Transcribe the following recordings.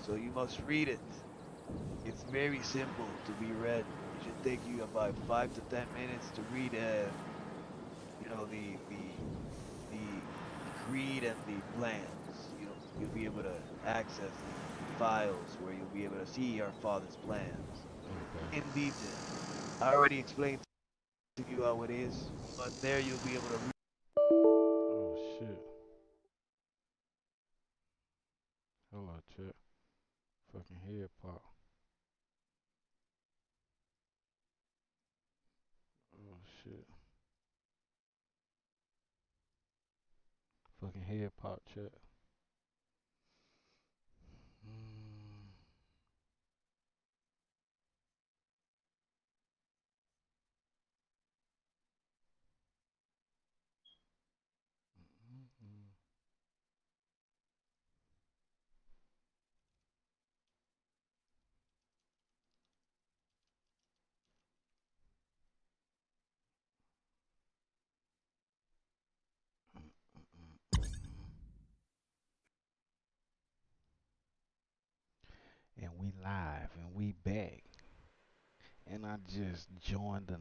So you must read it. It's very simple to be read. It should take you about 5 to 10 minutes to read. The creed and the plans. You'll be able to access the files where you'll be able to see our Father's plans Okay. in detail. I already explained to you how it is, but there you'll be able to read. Oh shit. Hello, chat. Fucking head pop. Oh shit. Fucking head pop, chat. Mm. Mm-mm. And we live and we back. And I just joined the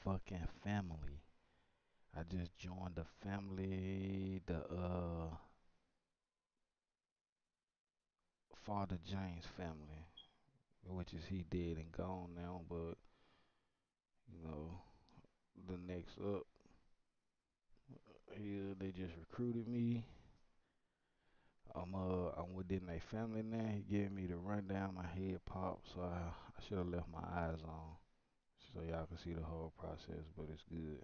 fucking family. I just joined the family, the Father James family, which is he dead and gone now, but you know, the next up, here they just recruited me. I'm within their family now. He gave me the rundown, my head popped, so I should have left my eyes on so y'all can see the whole process, but it's good.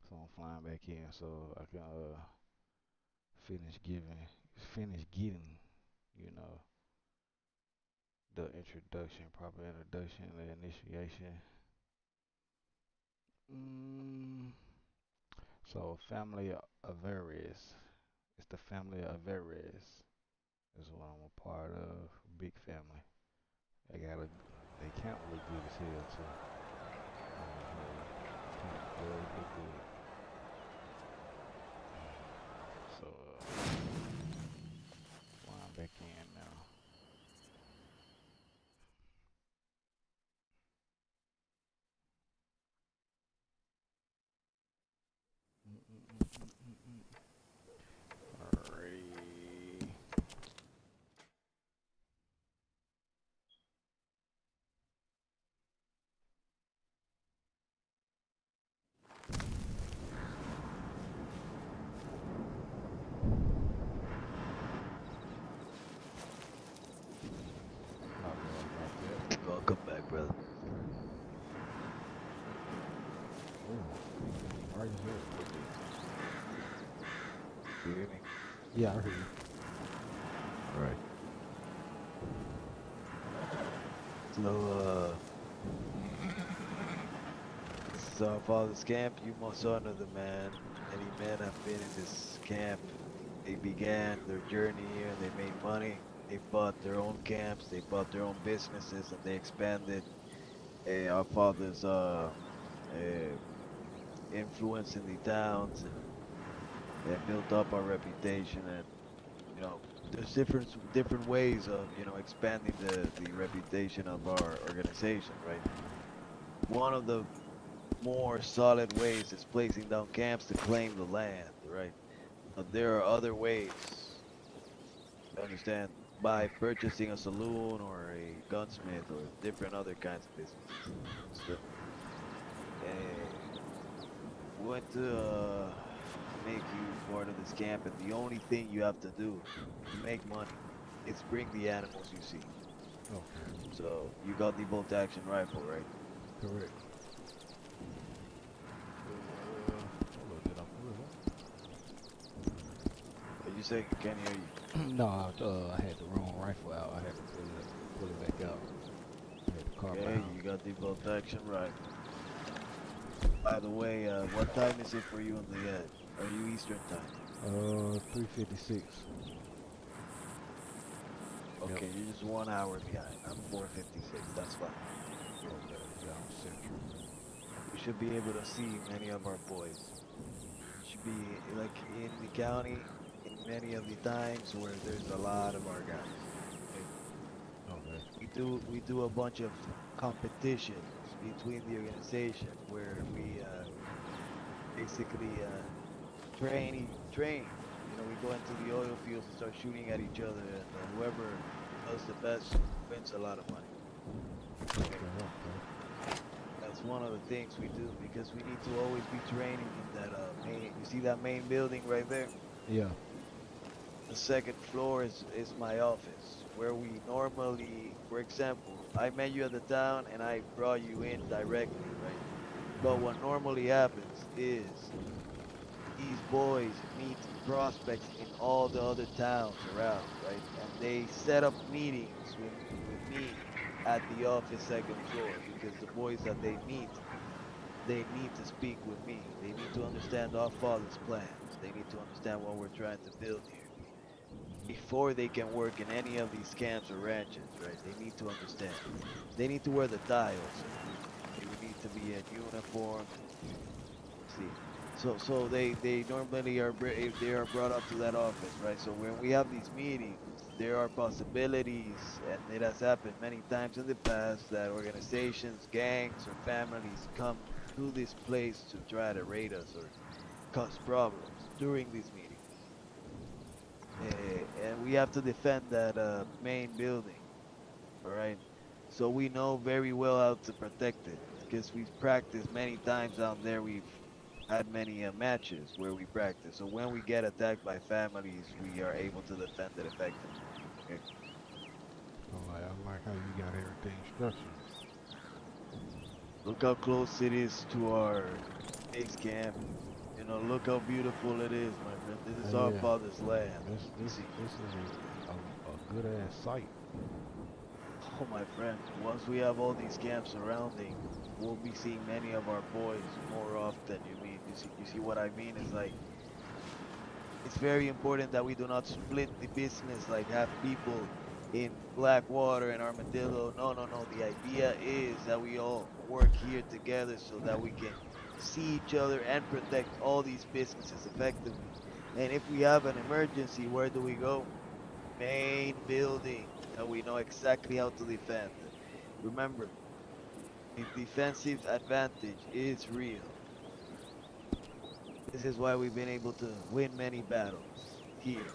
So I'm flying back in so I can finish giving, finish getting, you know, the introduction, proper introduction, the initiation. Mm, so family Averes. It's the family Averes. Is what I'm a part of. Big family. They got a, they count look good as hell too. I ain't gonna hold you. Count does look good. So flying back in now. Alrighty. My bad about that. Welcome back, brother. Oh, right as hell. You hear me? Yeah, I hear you. All right. So, this is our father's camp. You must honor the man. Many men have been in this camp. They began their journey here. They made money. They bought their own camps. They bought their own businesses, and they expanded our father's uh, influence in the towns and built up our reputation. And you know, there's different ways of expanding the reputation of our organization, right? One of the more solid ways is placing down camps to claim the land, right? But there are other ways, you understand, by purchasing a saloon or a gunsmith or different other kinds of businesses. So, we want to make you part of this camp, and the only thing you have to do to make money is bring the animals you see. Okay, So you got the bolt action rifle, right? correct. Hold on, did I pull it Are you saying I can't hear you? up? No, I had the wrong rifle out. I had to pull it back out. I had the car Okay, behind you me. got the bolt action rifle. By the way, what time is it for you on the edge? Are you Eastern time? 356. Yep. Okay, you're just 1 hour behind. I'm 4:56. That's fine. Okay. Yeah, I'm central. You should be able to see many of our boys. You should be like in the county in many of the times where there's a lot of our guys. Right? We do a bunch of competitions between the organization where we basically train. You know, we go into the oil fields and start shooting at each other, and whoever does the best wins a lot of money. Okay, Okay, okay. that's one of the things we do because we need to always be training in that main. You see that main building right there? Yeah. The second floor is my office where we normally, for example, I met you at the town and I brought you in directly, right? But Uh-huh. what normally happens is these boys meet prospects in all the other towns around, right? And they set up meetings with me at the office second floor because the boys that they meet, they need to speak with me. They need to understand our father's plans. They need to understand what we're trying to build here before they can work in any of these camps or ranches, right? They need to understand. They need to wear the tie also. They would need to be in uniform. See, so they normally they are brought up to that office, right? So when we have these meetings, there are possibilities, and it has happened many times in the past that organizations, gangs, or families come to this place to try to raid us or cause problems during these meetings. And we have to defend that main building, all right? So we know very well how to protect it because we've practiced many times down there. We've had many matches where we practice. So when we get attacked by families, we are able to defend it effectively. Okay. I like how you got everything structured. Look how close it is to our base camp. You know, look how beautiful it is, my friend. This is our Yeah. father's land. This You this see. this is a good ass site. Oh, my friend, once we have all these camps surrounding, we'll be seeing many of our boys more often. You see what I mean? It's like it's very important that we do not split the business, like have people in Blackwater and Armadillo. No, no, no. The idea is that we all work here together so that we can see each other and protect all these businesses effectively. And if we have an emergency, where do we go? Main building that we know exactly how to defend. Remember, the defensive advantage is real. This is why we've been able to win many battles here.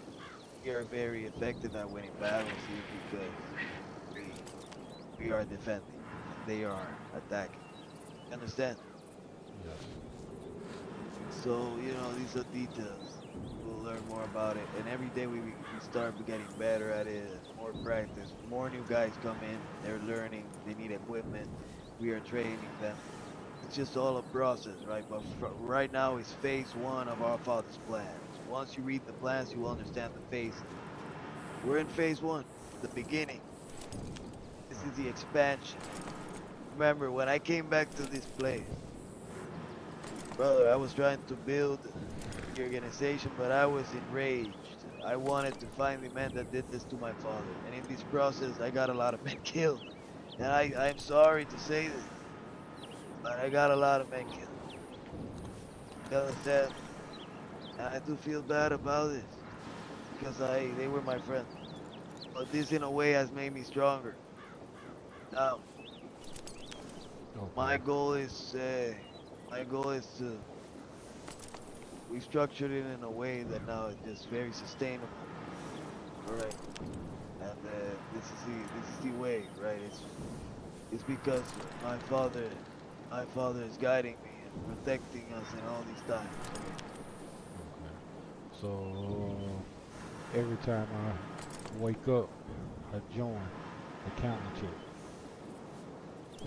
We are very effective at winning battles here because we we are defending and they are attacking. You understand? Yes. So, you know, these are details. We'll learn more about it. And every day we start getting better at it, more practice. More new guys come in, they're learning, they need equipment. We are training them. It's just all a process, right? But right now is phase one of our father's plans. Once you read the plans, you will understand the phases. We're in phase one, the beginning. This is the expansion. Remember, when I came back to this place, brother, I was trying to build the organization, but I was enraged. I wanted to find the men that did this to my father. And in this process, I got a lot of men killed. And I'm sorry to say this, but I got a lot of men killed. You understand? And I do feel bad about this because they were my friends. But this in a way has made me stronger. Now, my Okay. goal is uh, my goal is to we structured it in a way that now it's just very sustainable. All right. And this is the way, right? It's because my father is guiding me and protecting us in all these times. Okay. Okay. So every time I wake up, I join the county check.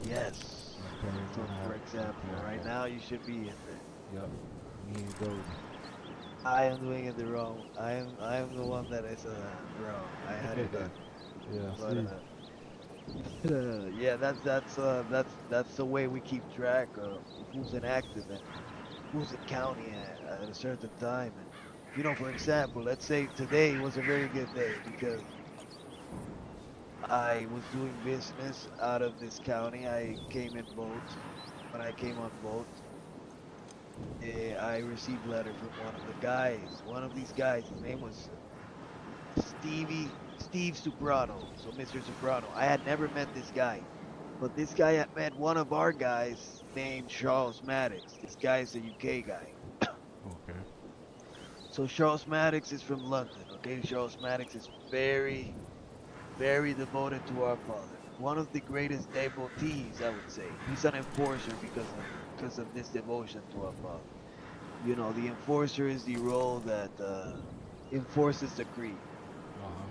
Yes. Okay. So When I for example, okay, right okay. now you should be in there. Yep. Me and Goldie. I am doing it the wrong. I am the one that is wrong. I had it done, Yeah. but See. yeah, that's the way we keep track of who's inactive and who's in county at a certain time. And you know, for example, let's say today was a very good day because I was doing business out of this county. I came in boat. When I came on boat, I received letter from one of the guys. One of these guys, his name was Stevie. Steve Soprano. So Mr. Soprano, I had never met this guy, but this guy had met one of our guys named Charles Maddox. This guy is a UK guy. Okay. So Charles Maddox is from London. Okay, Charles Maddox is very devoted to our father. One of the greatest devotees, I would say. He's an enforcer because of this devotion to our father. You know, the enforcer is the role that enforces the creed. Uh-huh.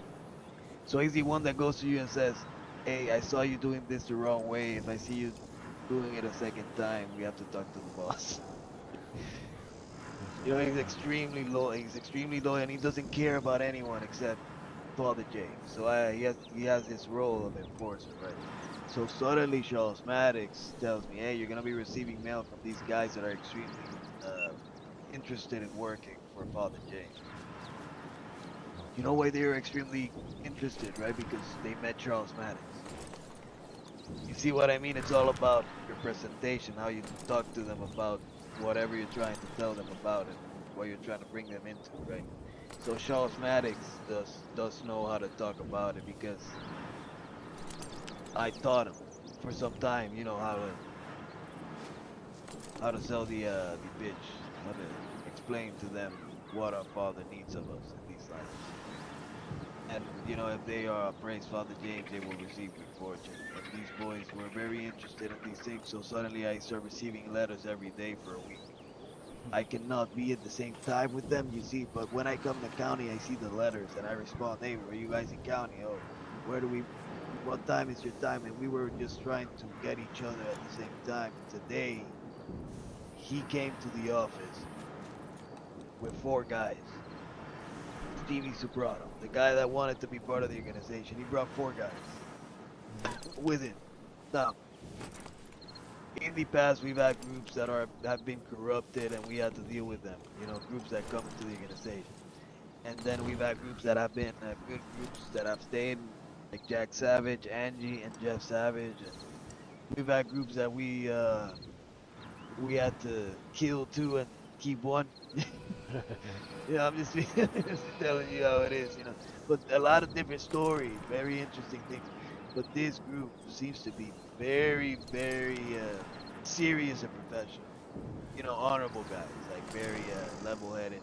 So he's the one that goes to you and says, "Hey, I saw you doing this the wrong way. If I see you doing it a second time, we have to talk to the boss." That's You know, he's awesome. extremely low. He's extremely loyal, and he doesn't care about anyone except Father James. So he has this role of enforcer, right? So suddenly Charles Maddox tells me, "Hey, you're gonna be receiving mail from these guys that are extremely interested in working for Father James." You know Okay. why they were extremely interested, right? Because they met Charles Maddox. You see what I mean? It's all about your presentation, how you talk to them about whatever you're trying to tell them about and what you're trying to bring them into, right? So Charles Maddox does know how to talk about it because I taught him for some time, you know, how to sell the pitch, how to explain to them what our Father needs of us in these lives. And you know, if they praise Father James, they will receive good fortune. And these boys were very interested in these things, so suddenly I start receiving letters every day for a week. I cannot be at the same time with them, you see, but when I come to county, I see the letters and I respond, "Hey, are you guys in county? Oh, where do we, what time is your time?" And we were just trying to get each other at the same time. And today, he came to the office with four guys. Stevie Soprano, the guy that wanted to be part of the organization, he brought four guys with him. Now, in the past, we've had groups that have been corrupted, and we had to deal with them. You know, groups that come into the organization, and then we've had groups that have been good groups that have stayed, like Jack Savage, Angie, and Jeff Savage, and we've had groups that we had to kill two and keep one. Yeah, I'm just, just telling you how it is, you know. But a lot of different stories, very interesting things. But this group seems to be very serious and professional. You know, honorable guys, like very level-headed.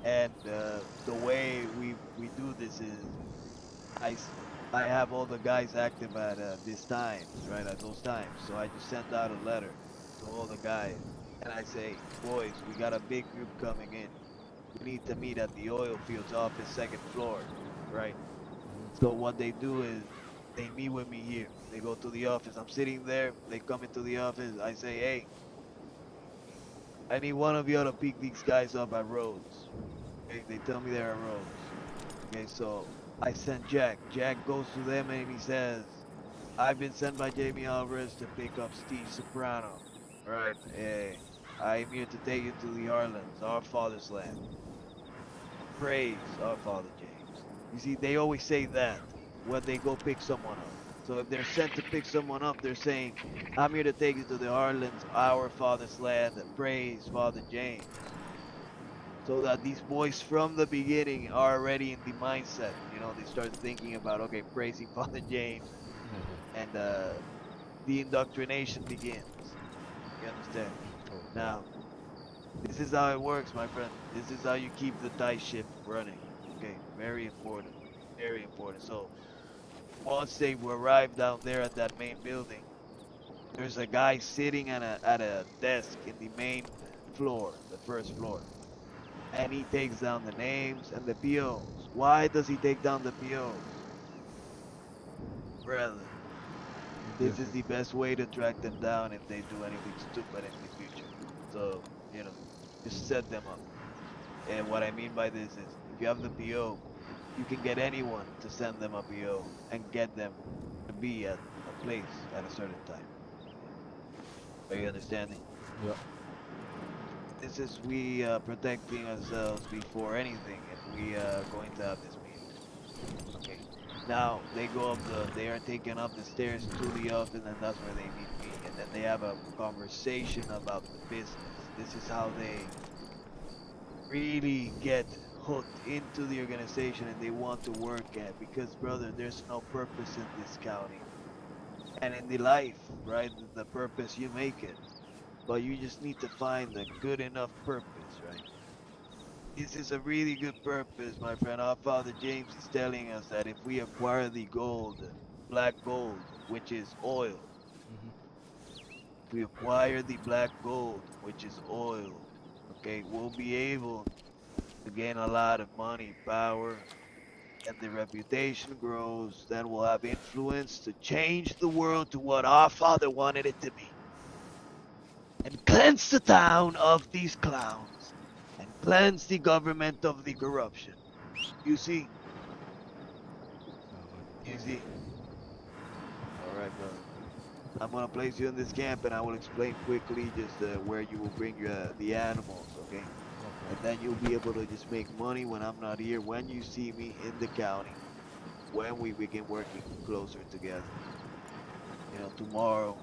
And the way we do this is I s- I have all the guys active at these times, right? At those times. So I just send out a letter to all the guys, and I say, "Boys, we got a big group coming in. We need to meet at the oil fields office, second floor, right?" So what they do is they meet with me here. They go to the office. I'm sitting there. They come into the office. I say, "Hey, I need one of you to pick these guys up at Rhodes." Okay, they tell me they're at Rhodes. Okay, so I send Jack. Jack goes to them and he says, "I've been sent by Jamie Alvarez to pick up Steve Soprano. Right? I'm here to take you to the Harlands, our father's land. Praise our Father James." You see, they always say that when they go pick someone up. So if they're sent to pick someone up, they're saying, "I'm here to take you to the Harlands, our father's land. Praise Father James." So that these boys from the beginning are already in the mindset. You know, they start thinking about, okay, praising Father James, and the indoctrination begins. You understand? Okay. Now, this is how it works, my friend. This is how you keep the tight ship running. Okay, very important. Very important. So once they arrive down there at that main building, there's a guy sitting at a desk in the main floor, the first floor. And he takes down the names and the POs. Why does he take down the POs? Brother, this Yes, is sir. the best way to track them down if they do anything stupid in the future. So, you know, just set them up. And what I mean by this is if you have the PO, you can get anyone to send them a PO and get them to be at a place at a certain time. Are you understanding? Yep. This is we protecting ourselves before anything if we are going to have this meeting. Okay. Now they are taken up the stairs to the office, and that's where they meet me. And then they have a conversation about the business. This is how they really get hooked into the organization and they want to work at, because brother, there's no purpose in this county and in the life, right? The purpose you make it, but you just need to find a good enough purpose, right? This is a really good purpose, my friend. Our Father James is telling us that if we acquire the gold, black gold, which is oil, Mhm. if we acquire the black gold, which is oil, okay, we'll be able to gain a lot of money, power, and the reputation grows. Then we'll have influence to change the world to what our Father wanted it to be, and cleanse the town of these clowns, and cleanse the government of the corruption. You see, Sound like a you plan. see. All right, brother. I'm gonna place you in this camp, and I will explain quickly just where you will bring the animals, okay? And Okay. then you'll be able to just make money when I'm not here. When you see me in the county, when we begin working closer together, tomorrow,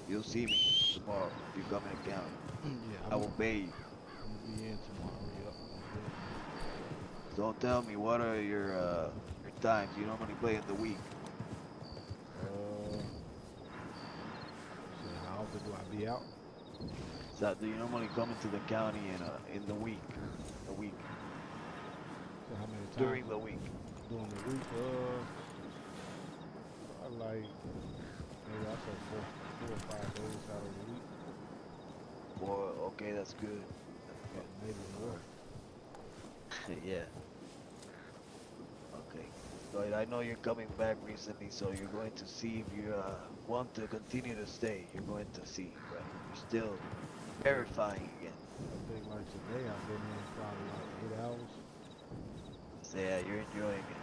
you'll see me tomorrow if you come in the county. Yeah, I will pay you. I'm gonna be in tomorrow. Yep, most definitely. So tell me, what are your times? You normally play in the week. Uh, so how often do I be out? So do you normally come into the county in the week? A week So how many times during the week? during the week? I like maybe I say 4 or 5 days out of the week, Or okay, that's good. That's good. maybe All more. right. Yeah. Okay. So I know you're coming back recently, so you're going to see if you want to continue to stay. You're going to see, right? You're still verifying again. I think like today I've been in probably like 8 hours. So yeah, you're enjoying it.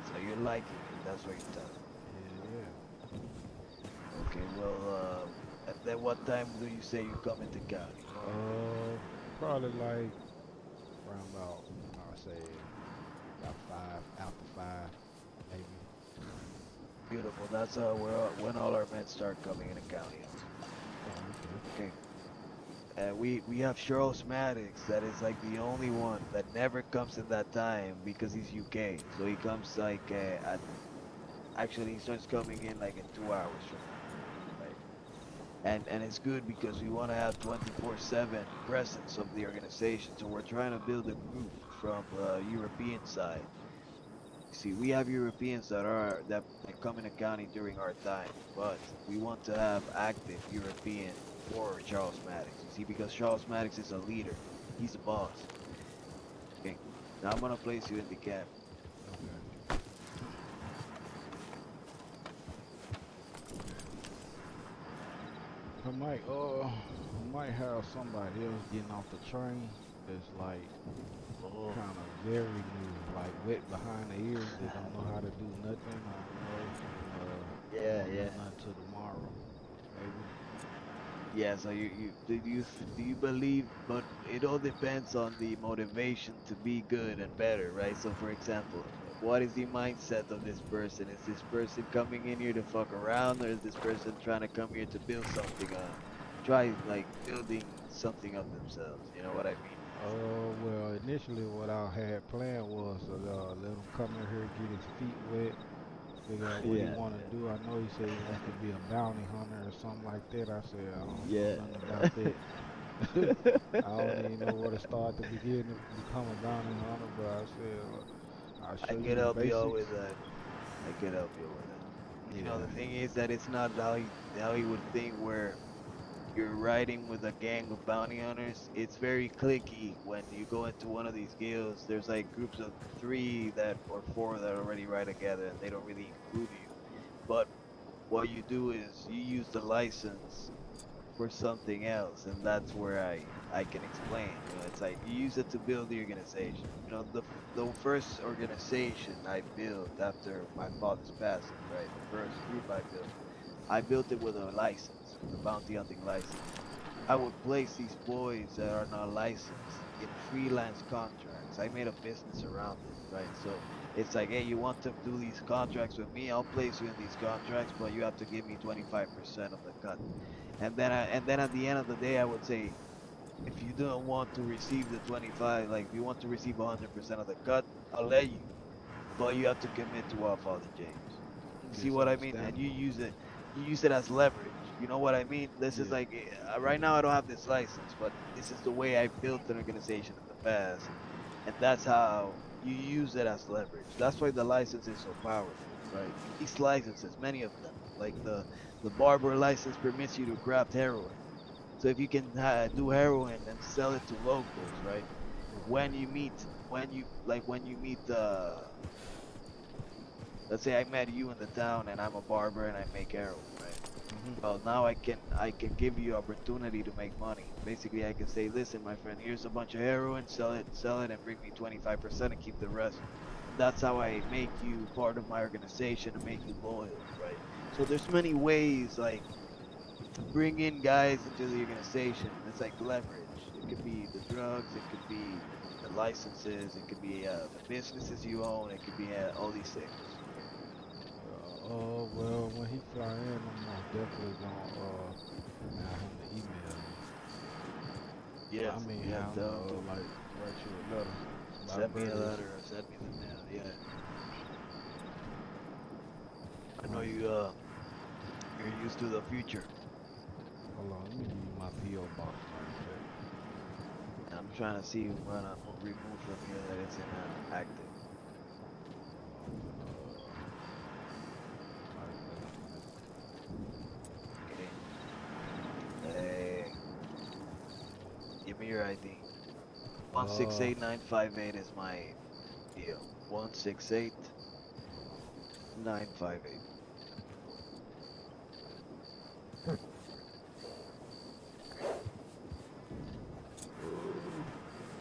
So you're liking it. That's what you're telling Yeah, yeah. me. Okay. Well, at then what time do you say you come into county? Probably like around about I would say about 5 after 5 maybe. Beautiful. That's when all our men start coming into county also. Oh, okay. Okay. We have Charles Maddox that is like the only one that never comes in that time because he's UK. So he comes like at actually he starts coming in like in 2 hours from now, right? And it's good because we want to have 24/7 presence of the organization. So we're trying to build a group from European side. See, we have Europeans that come in the county during our time, but we want to have active European for Charles Maddox. You see, because Charles Maddox is a leader, he's a boss. Okay, now I'm gonna place you in the camp. Okay. I might have somebody else getting off the train that's like Oh, kind of very new, like wet behind the ears. They don't know how to do nothing. I don't know. They yeah, won't know yeah, nothing till tomorrow, maybe. yeah. So do you believe? But it all depends on the motivation to be good and better, right? So for example, what is the mindset of this person? Is this person coming in here to fuck around, or is this person trying to come here to build something try like building something of themselves? You know what I mean? Well, initially what I had planned was to let him come in here, get his feet wet, figure out what he Yeah, want to do. I know he said he wants to be a bounty hunter or something like that. I said I don't know yeah. nothing about that. I don't even know where to start to begin to become a bounty hunter, but I said I'll I show you can the help you out basics. with that. I can help you with that. Yeah. The thing is that it's not how you would think where you're riding with a gang of bounty hunters. It's very clicky when you go into one of these guilds. There's like groups of three that or four that already ride together, and they don't really include you. But what you do is you use the license for something else, and that's where I can explain. It's like you use it to build the organization. The first organization I built after my father's passing, right? The first group I built it with a license, with a bounty hunting license. I would place these boys that are not licensed in freelance contracts. I made a business around it, right? So it's like, hey, you want to do these contracts with me? I'll place you in these contracts, but you have to give me 25% of the cut. And then at the end of the day, I would say, If you don't want to receive the 25, like if you want to receive 100% of the cut, I'll let you. But you have to commit to what, Father James? You see It's what I mean? And understandable. you use it as leverage. You know what I mean? This is Yeah. like right now I don't have this license, but this is the way I built an organization in the past, and that's how you use it as leverage. That's why the license is so powerful, right? These licenses, many of them, like the barber license permits you to craft heroin. So if you can do heroin and sell it to locals, right? Okay. When you meet let's say I met you in the town and I'm a barber and I make heroin, right? Mhm. Well, now I can give you opportunity to make money. Basically, I can say, listen, my friend, here's a bunch of heroin, sell it, and bring me 25% and keep the rest. And that's how I make you part of my organization and make you loyal, right? So there's many ways like to bring in guys into the organization. It's like leverage. It could be the drugs, it could be the licenses, it could be the businesses you own, it could be all these things. Well, when he fly in, I'm most definitely gonna have him to email you. Yes, I mean, yeah, have him tell him to like write you a letter about send me a burgers. letter or send me the mail. Yeah, I know Once, you're used to the future. hold on, let me give you my PO box. Matter of fact. I'm trying to see what I remove from here that isn't active. Matter of fact, I'm finna. Okay. Hey, give me your ID. One six Uh, eight nine five eight is my deal. 168 958.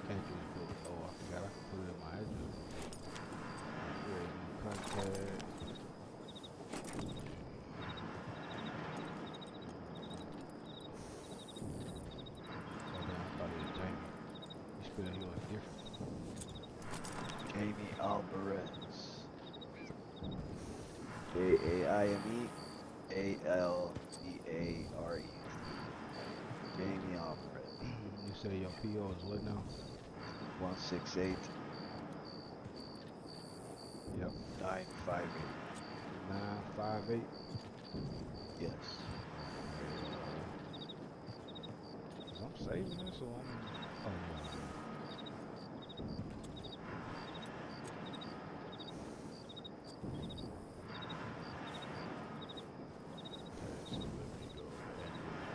address book. Oh, I forgot I could put it in my address book. Create new contact. Oh damn, I thought it was Jamie. You spell yours different. Jamie Alvarez. Jaime Alvarez. Jamie Alvarez. You say your PO is what now? 168 Yep. 958. 958. Yes. Okay. Cause I'm saving it, so I'm. Oh yeah, I am. Okay, so let me go address book.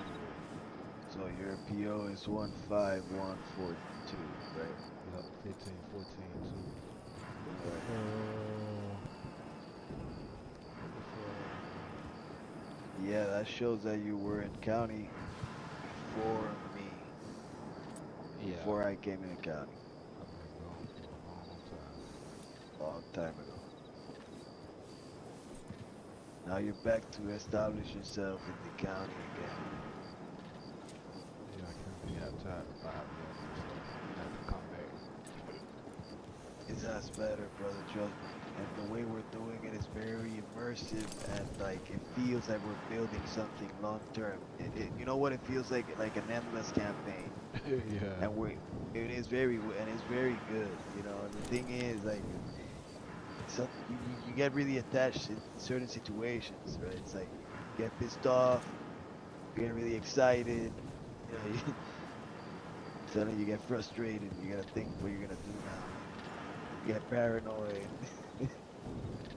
So your PO is 15142, right? Yep, 1514 2. Alright. What the fuck? Yeah, that shows that you were in county before me, Yeah, before I came in county, I've been gone for a long time. long time ago. Now you're back to establish yourself in the county again. Yeah, I kind of got tired of 511, so I had to come back. It's as better, brother, trust me. And the way we're doing it is very immersive and like it feels like we're building something long term. You know what it feels like an endless campaign. Yeah, And it is and it's very good, you know. And the thing is like so you get really attached in certain situations, right? It's like you get pissed off, you get really excited, you know, suddenly you get frustrated, you gotta think what you're gonna do now. You get paranoid.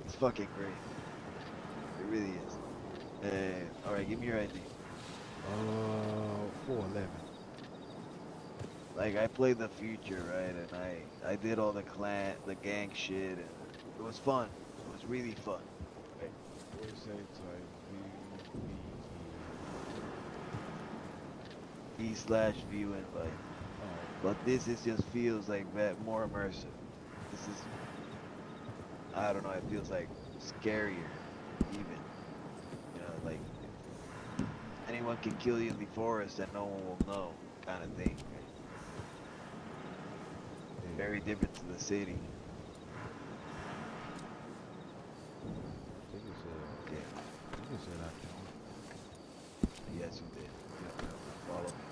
It's fucking great. It really is. All right, give me your ID. 411. Like I played the future, right? And I did all the gang shit, and it was fun. It was really fun. Right? What it say? Type VBE. E/view invite. Oh, But this is just feels like more immersive. This is I don't know. It feels like scarier, even. You know, like anyone can kill you in the forest and no one will know, kind of thing. Right? yeah. Very different to the city. I think it said. Okay. I think it said I joined. Yes, you did. Yep, yep. Follow me.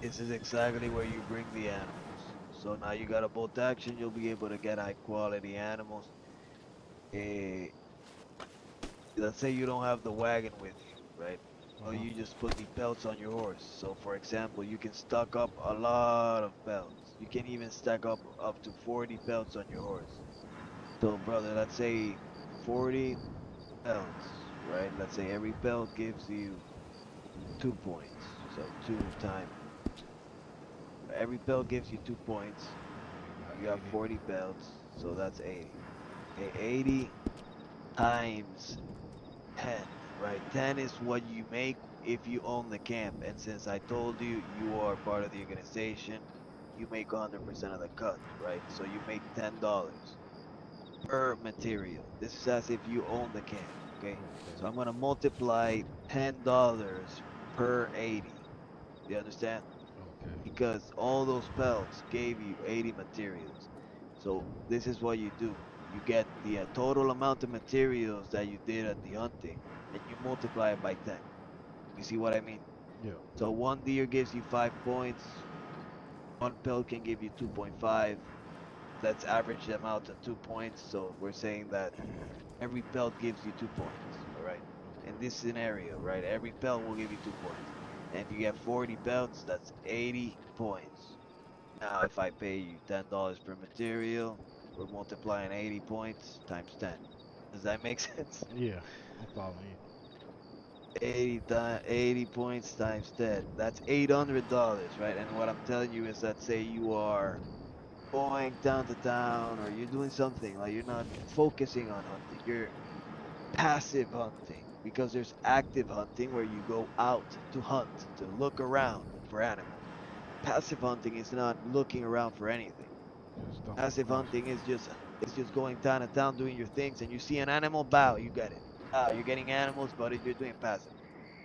This is exactly where you bring the animals. So now you got a bolt action, you'll be able to get high quality animals. Eh, let's say you don't have the wagon with you, right? Uh So huh. you just put the pelts on your horse. So for example, you can stock up a lot of pelts. You can even stack up to 40 pelts on your horse. So brother, let's say 40 pelts, right? Let's say every pelt gives you 2 points. So two times every pelt gives you 2 points. About You have 80. 40 pelts, so that's 80. Okay, 80 times 10, right? 10 is what you make if you own the camp. And since I told you you are part of the organization, you make 100% of the cut, right? So you make $10 per material. This is as if you own the camp, okay? Okay. So I'm gonna multiply $10 per 80. Do you understand? Okay. Because all those pelts gave you 80 materials. So this is what you do. You get the total amount of materials that you did at the hunting and you multiply it by 10. You see what I mean? Yeah. So one deer gives you 5 points, one pelt can give you 2.5. Let's average them out to 2 points. So we're saying that every pelt gives you 2 points, all right? In this scenario, right? Every pelt will give you 2 points. And if you get 40 pelts, that's 80 points. Now, if I pay you $10 per material, we're multiplying 80 points times 10. Does that make sense? Yeah. I'm following you. 80 points times 10. That's $800, right? And what I'm telling you is that say you are going down to town or you're doing something like you're not focusing on hunting. You're passive hunting because there's active hunting where you go out to hunt, to look around for animals. Passive hunting is not looking around for anything. Just stumble Passive across it. hunting is just going town to town doing your things, and you see an animal, bow, you get it. You're getting animals, but you're doing passive.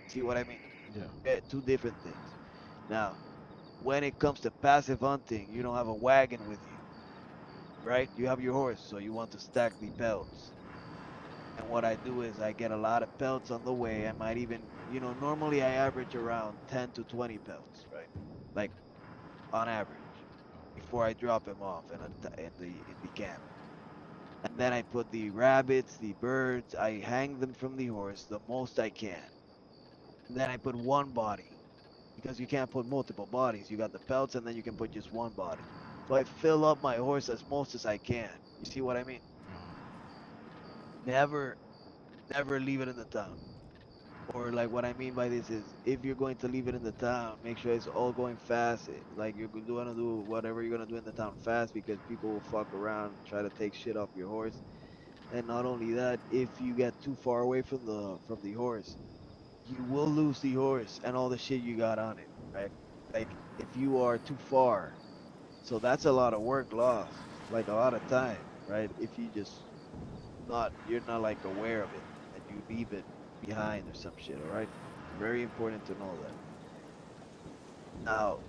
See what I mean? Yeah. Two different things. Now, when it comes to passive hunting, you don't have a wagon with you, right? You have your horse, so you want to stack the pelts. And what I do is I get a lot of pelts on the way. I might even, normally I average around 10 to 20 pelts, right? Like on average, Okay. before I drop him off in the camp. And then I put the rabbits, the birds, I hang them from the horse the most I can. And then I put one body because you can't put multiple bodies. You got the pelts and then you can put just one body. So I fill up my horse as most as I can. You see what I mean? Never, never leave it in the town. Or like what I mean by this is if you're going to leave it in the town, make sure it's all going fast. Like you're going to do whatever you're going to do in the town fast because people will fuck around and try to take shit off your horse. And not only that, if you get too far away from the horse, you will lose the horse and all the shit you got on it, right? Like if you are too far. So that's a lot of work lost, like a lot of time, right? If you just you're not like aware of it and you leave it behind or some shit, all right? Very important to know that. Now,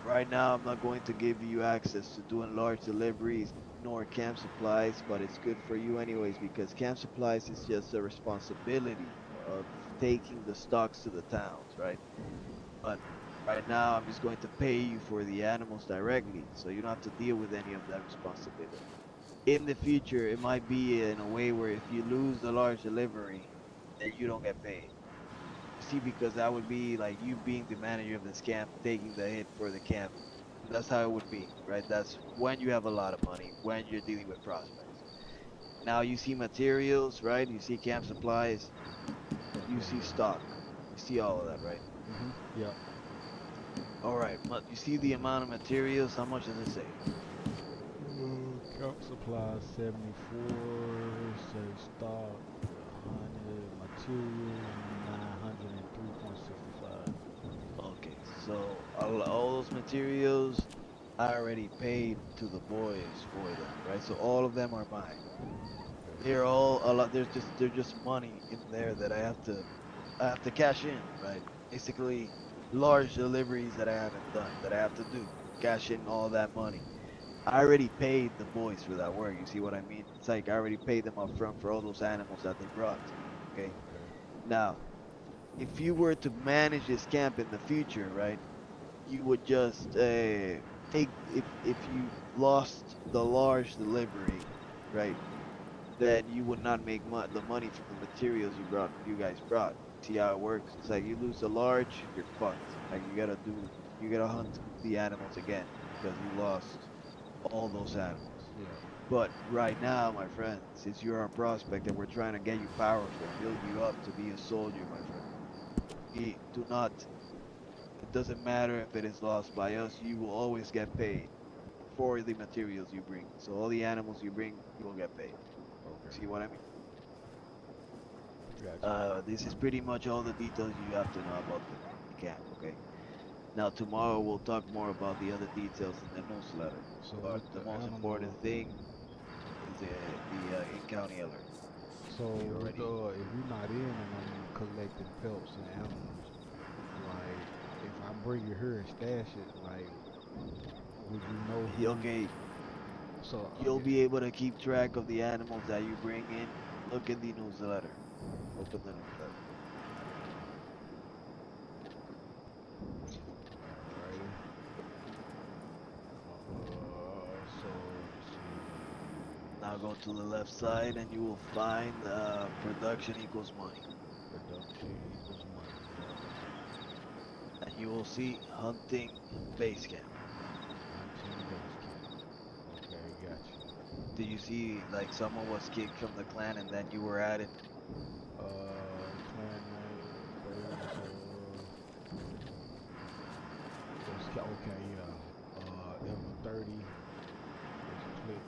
right now, I'm not going to give you access to doing large deliveries nor camp supplies, but it's good for you anyways because camp supplies is just a responsibility of taking the stocks to the towns, right? But right now, I'm just going to pay you for the animals directly, so you don't have to deal with any of that responsibility. In the future, it might be in a way where if you lose the large delivery, then you don't get paid. You see, because that would be like you being the manager of this camp, taking the hit for the camp. That's how it would be, right? That's when you have a lot of money, when you're dealing with prospects. Now you see materials, right? You see camp supplies, you Okay. see Yeah. stock, you see all of that, right? Yep. All right, you see the amount of materials. How much does it say? Camp supplies 74, say stock 100, materials 903.65. Okay, so all those materials, I already paid to the boys for them, right? So all of them are mine. They're all a lot. They're just money in there that I have to cash in, right? Basically, large deliveries that I haven't done that I have to do. Cash in all that money. I already paid the boys for that work. You see what I mean? It's like I already paid them up front for all those animals that they brought. Okay. Okay. Now, if you were to manage this camp in the future, right? you would just take if you lost the large delivery, right? Then you would not make the money from the materials you guys brought. See how it works? It's like you lose the large, you're fucked. Like you gotta hunt the animals again because you lost all those animals. Yeah. But right now, my friend, since you're our prospect and we're trying to get you powerful, build you up to be a soldier, my friend, we do not, it doesn't matter if it is lost by us, you will always get paid for the materials you bring. So all the animals you bring, you will get paid. Okay. See what I mean? Gotcha. This is pretty much all the details you have to know about the camp, okay? Now tomorrow we'll talk more about the other details in the newsletter. So But with the the most animal, important thing is the in-county alert. so You with the already if we're not in and I'm collecting pelts and animals, like if I bring it here and stash it, like would you know who? okay? So You'll okay, be able to keep track of the animals that you bring in. Look in the newsletter. Open the newsletter. alrighty. So let's Now see. go to the left side and you will find production equals money. Production equals money. And you will see hunting base camp. Hunting base camp. Okay, gotcha. Do you see like someone was kicked from the clan and then you were added? Clan name, players, okay, yeah. Ever 30. Just click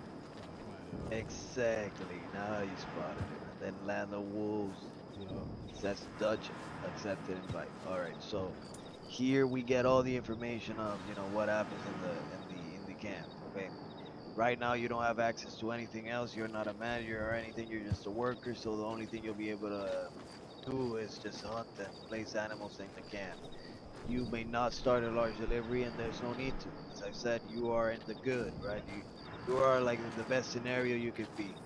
clan, Exactly. Now you spotted it. And then land of wolves. yeah. Says Dutch accepted invite. All right. So here we get all the information of what happens in the camp. Okay. Right now you don't have access to anything else. You're not a manager or anything. You're just a worker. So the only thing you'll be able to do is just hunt and place animals in the camp. You may not start a large delivery, and there's no need to. As I said, you are in the good, right? You are like the best scenario you could be.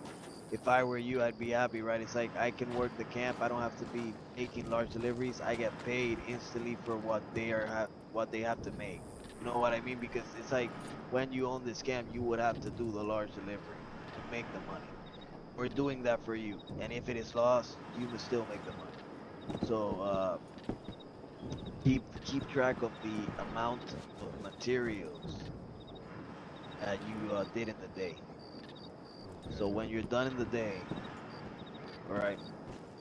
If I were you, I'd be happy, right? It's like I can work the camp. I don't have to be making large deliveries. I get paid instantly for what they have to make. You know what I mean? Because it's like when you own this camp, you would have to do the large delivery to make the money. We're doing that for you, and if it is lost, you will still make the money. So keep track of the amount of materials that you did in the day. So when Okay. you're done in the day, all right,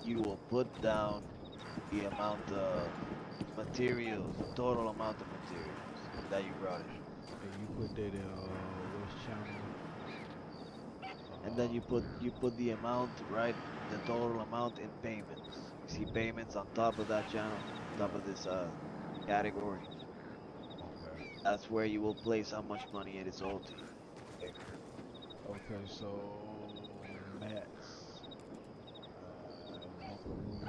you will put down the amount of materials, the total amount of materials that you brought in. And you put that in West Channel. And then Uh, you put the amount, right? The total amount in payments. You see payments on top of that channel, top of yeah. this category. Okay. That's where you will place how much money it is owed to you. Okay. Okay. So mats, buckaroos.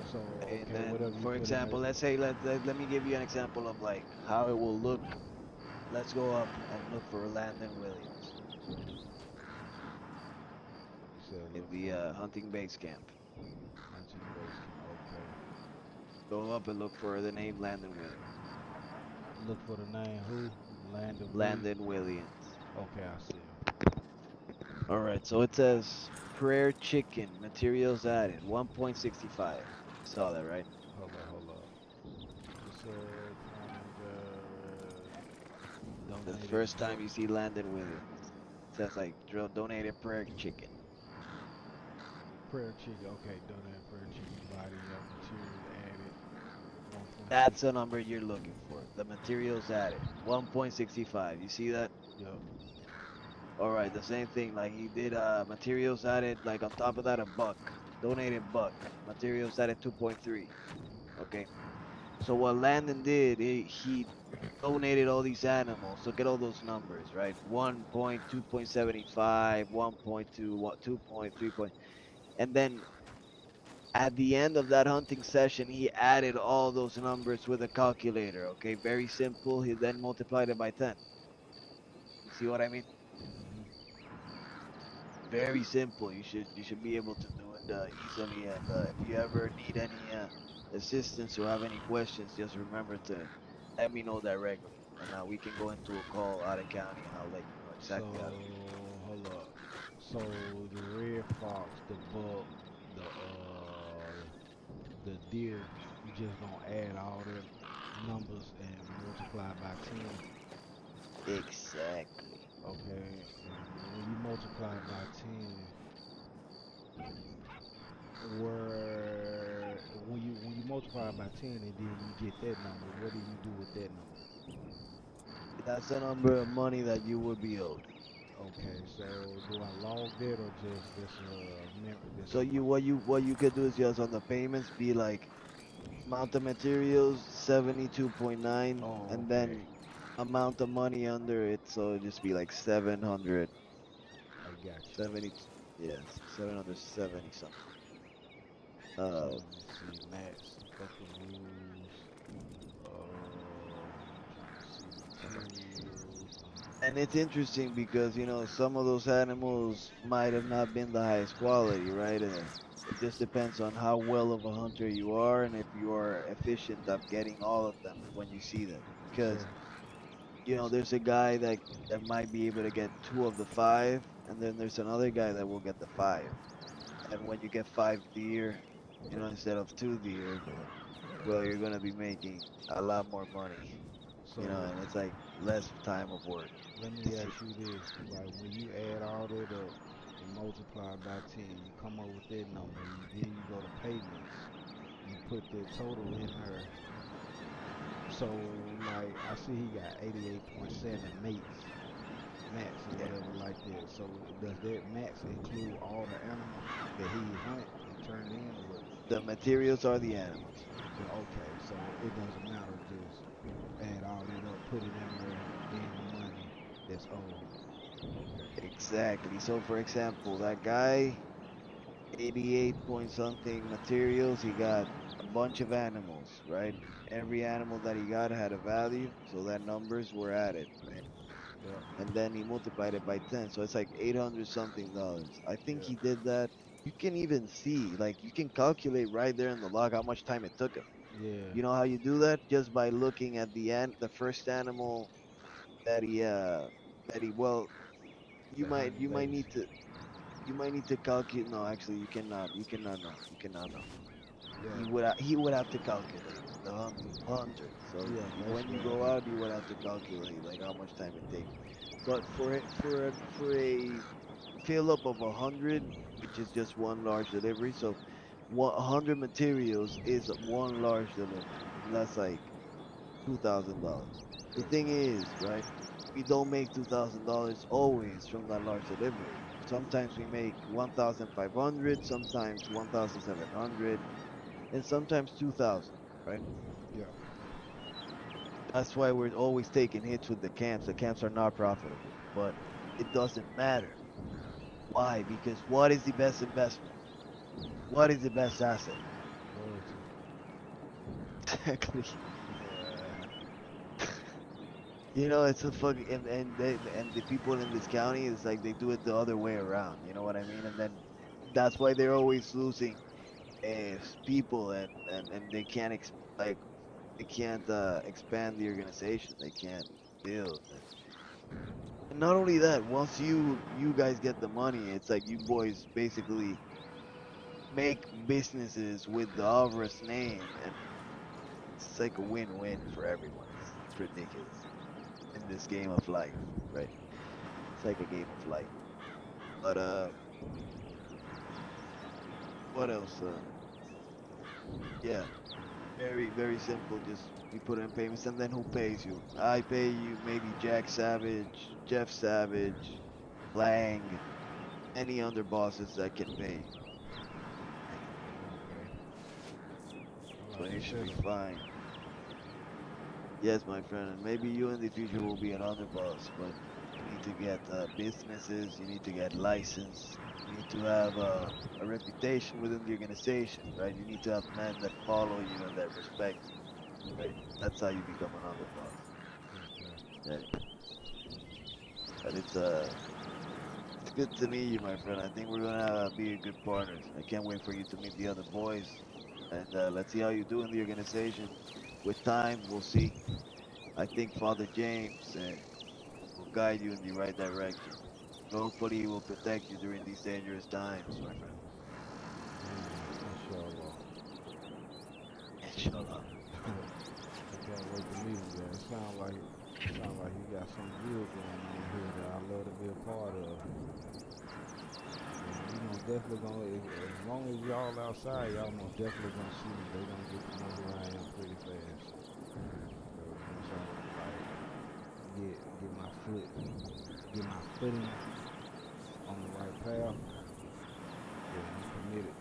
So And okay, then, whatever you for put in example, that. let's say let me give you an example of like how it will look. Let's go up and look for Landon Williams You said in look the for hunting base camp. hunting base camp. Okay. Go up and look for the name Landon Williams. Look for the name who? Landon Williams. Landon Williams. Okay, I see him. All right, so it says prayer chicken materials added 1.65. You saw that, right? Hold up. It said The donated first time pork, you see Landon Williams, it says like donated prayer chicken. prayer chicken. Okay, donated prayer chicken body. Materials added. That's 1.6. the number you're looking for. The materials added 1.65. You see that? Yup. All right, the same thing. Like he did materials added, like on top of that, a buck. Donated buck. Materials added 2.3. Okay. So what Landon did, he donated all these animals. Look at all those numbers, right? 1.2.75, 1.2, what 2.3 point. And then at the end of that hunting session, he added all those numbers with a calculator. Okay, very simple. He then multiplied it by 10. You see what I mean? Hmm. Very simple. You should be able to do it. easily. And if you ever need any assistance or have any questions, just remember to let me know directly, and we can go into a call out of county, and I'll let you know exactly how to do it. So hold up. So the red fox, the buck, the deer, you just gonna add all their numbers and multiply by 10. Exactly. Okay, and when you multiply by 10, where when you multiply by 10 and then you get that number, what do you do with that number? That's the number of money that you would be owed. Okay, so do I log that or just that's So on my. what you could do is just on the payments be like amount of materials 72.9, Oh, and okay, then amount of money under it, so it'd just be like 770. I got you. Yes, 770 something. So Uh, let me see, Max, buckaroos. Trying to see materials. and it's interesting because some of those animals might have not been the highest quality, right? It just depends on how well of a hunter you are and if you are efficient of getting all of them when you see them. Because So, there's a guy that might be able to get two of the five, and then there's another guy that will get the five. And when you get five deer, instead of two deer, well, you're gonna be making a lot more money, so and it's like less time of work. let me It's ask you this, right? When you add all that up and multiply by 10, you come up with that number. Then you go to payments. You put that total in there. So, like, I see he got 88.7 max or yeah. whatever like that. So, does that max include all the animals that he hunt and turn in, or what? The materials are the animals. Okay, so it doesn't matter. Just add all that up, put it in there, then the money that's owed. Okay. Exactly. So for example, that guy, 88 point something materials, he got a bunch of animals, right? Every animal that he got had a value, so that numbers were added, right? Yep. And then he multiplied it by 10, so it's like 800 something dollars. I think Yep. he did that. You can even see, like, you can calculate right there in the log how much time it took him. Yeah. You know how you do that? Just by looking at the first animal that he well, you The might hunting you might days. need to you might need to calculate. No, actually, you cannot know. You cannot know. Yeah. He would have to calculate it. The hunter. So Yeah. That's when you what I go do. out, you would have to calculate like how much time it takes. But for a fill up of 100, which is just one large delivery. So 100 materials is one large delivery, and that's like $2,000. The Yep. thing is, right? We don't make $2,000 always from that large delivery. Sometimes we make 1,500, sometimes 1,700, and sometimes 2,000, right? Yep. That's why we're always taking hits with the camps. The camps are not profitable, but it doesn't matter. Why? Because what is the best investment? What is the best asset? Loyalty. Exactly. Yeah. It's a fucking and the people in this county is like they do it the other way around. You know what I mean? And then that's why they're always losing people, and they can't expand the organization. They can't build. And not only that, once you guys get the money, it's like you boys basically make businesses with the Avras name, and it's like a win-win for everyone. It's ridiculous in this game of life, right? It's like a game of life. But what else? Yeah, very very simple. Just we put in payments, and then who pays you? I pay you. Maybe Jack Savage, Jeff Savage, Lang, any other bosses that can pay you, right? Okay. All So right. you That's should be settled. fine. Yes, my friend, and maybe you in the future will be an underboss, but you need to get businesses, you need to get license, you need to have a reputation within the organization, right? You need to have men that follow you and that respect you, right? That's how you become an underboss, Okay. right? But It's good to meet you, my friend. I think we're gonna be good partners. I can't wait for you to meet the other boys, and let's see how you do in the organization. With time, we'll see. I think Father James will guide you in the right direction. And hopefully, he will protect you during these dangerous times, my friend. Inshallah. Inshallah. I can't wait to meet him, man. It sound like he got something good going on here that I love to be a part of. And we most definitely gonna, as long as y'all outside, y'all most definitely gonna see me. They gonna get to know who I am pretty fast. Cause once I like get my foot, get my footing on the right path, yeah, I'm committed.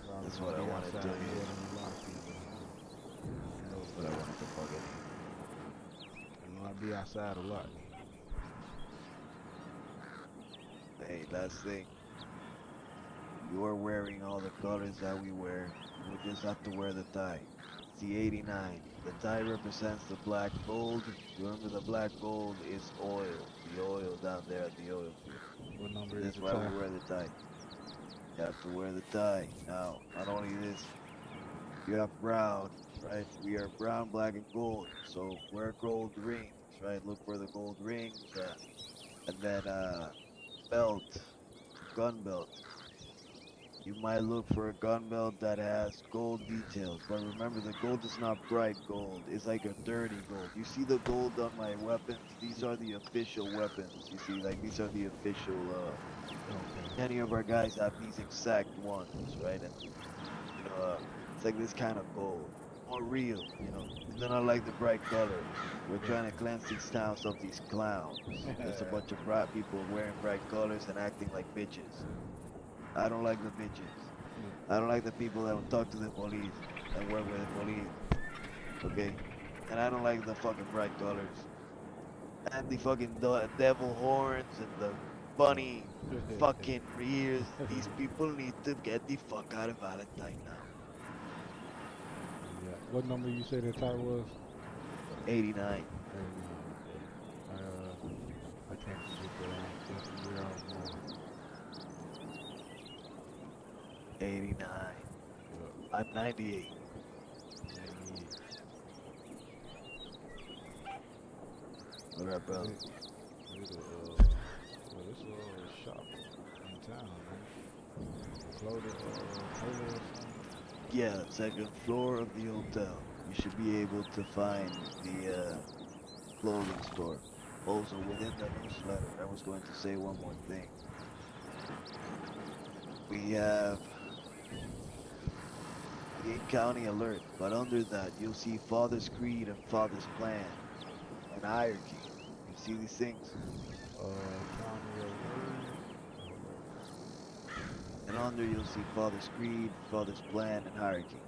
Probably That's gonna what I be want to outside tell more you. than a lot of people. I know That's what I wanted to fucking. I be outside a lot. Hey, last thing. You're wearing all the colors that we wear. You would just have to wear the tie. It's the 89. The tie represents the black gold. Remember, the black gold is oil. The oil down there at the oil field. What number is That's the why we tie? wear the tie. You have to wear the tie. Now, not only this, you have brown, right? We are brown, black, and gold. So wear gold rings, right? Look for the gold rings. And then belt, gun belt. You might look for a gun belt that has gold details, but remember the gold is not bright gold. It's like a dirty gold. You see the gold on my weapons? These are the official weapons. You see, like these are the official. Okay. Many of our guys have these exact ones, right? And it's like this kind of gold, more real. We do not like the bright colors. We're trying to cleanse these towns of these clowns. There's a bunch of bright people wearing bright colors and acting like bitches. I don't like the bitches. I don't like the people that will talk to the police and work with the police. Okay? And I don't like the fucking bright colors. And the fucking devil horns and the bunny fucking ears. These people need to get the fuck out of Valentine now. Yeah. What number you say the tie was? 89. 89. Okay. I can't forget that. That's the year I was born. 89. Yeah. I'm 98. 98. What up, brother? Well, it's a shop in town, man. Clothing, tailor or something. Yeah, second floor of the hotel. You should be able to find the clothing store. Also, within the newsletter, I was going to say one more thing. We have Syn County alert, but under that, you'll see Father's Creed and Father's Plan and hierarchy. You see these things? County alert. And under, you'll see Father's Creed, Father's Plan, and hierarchy.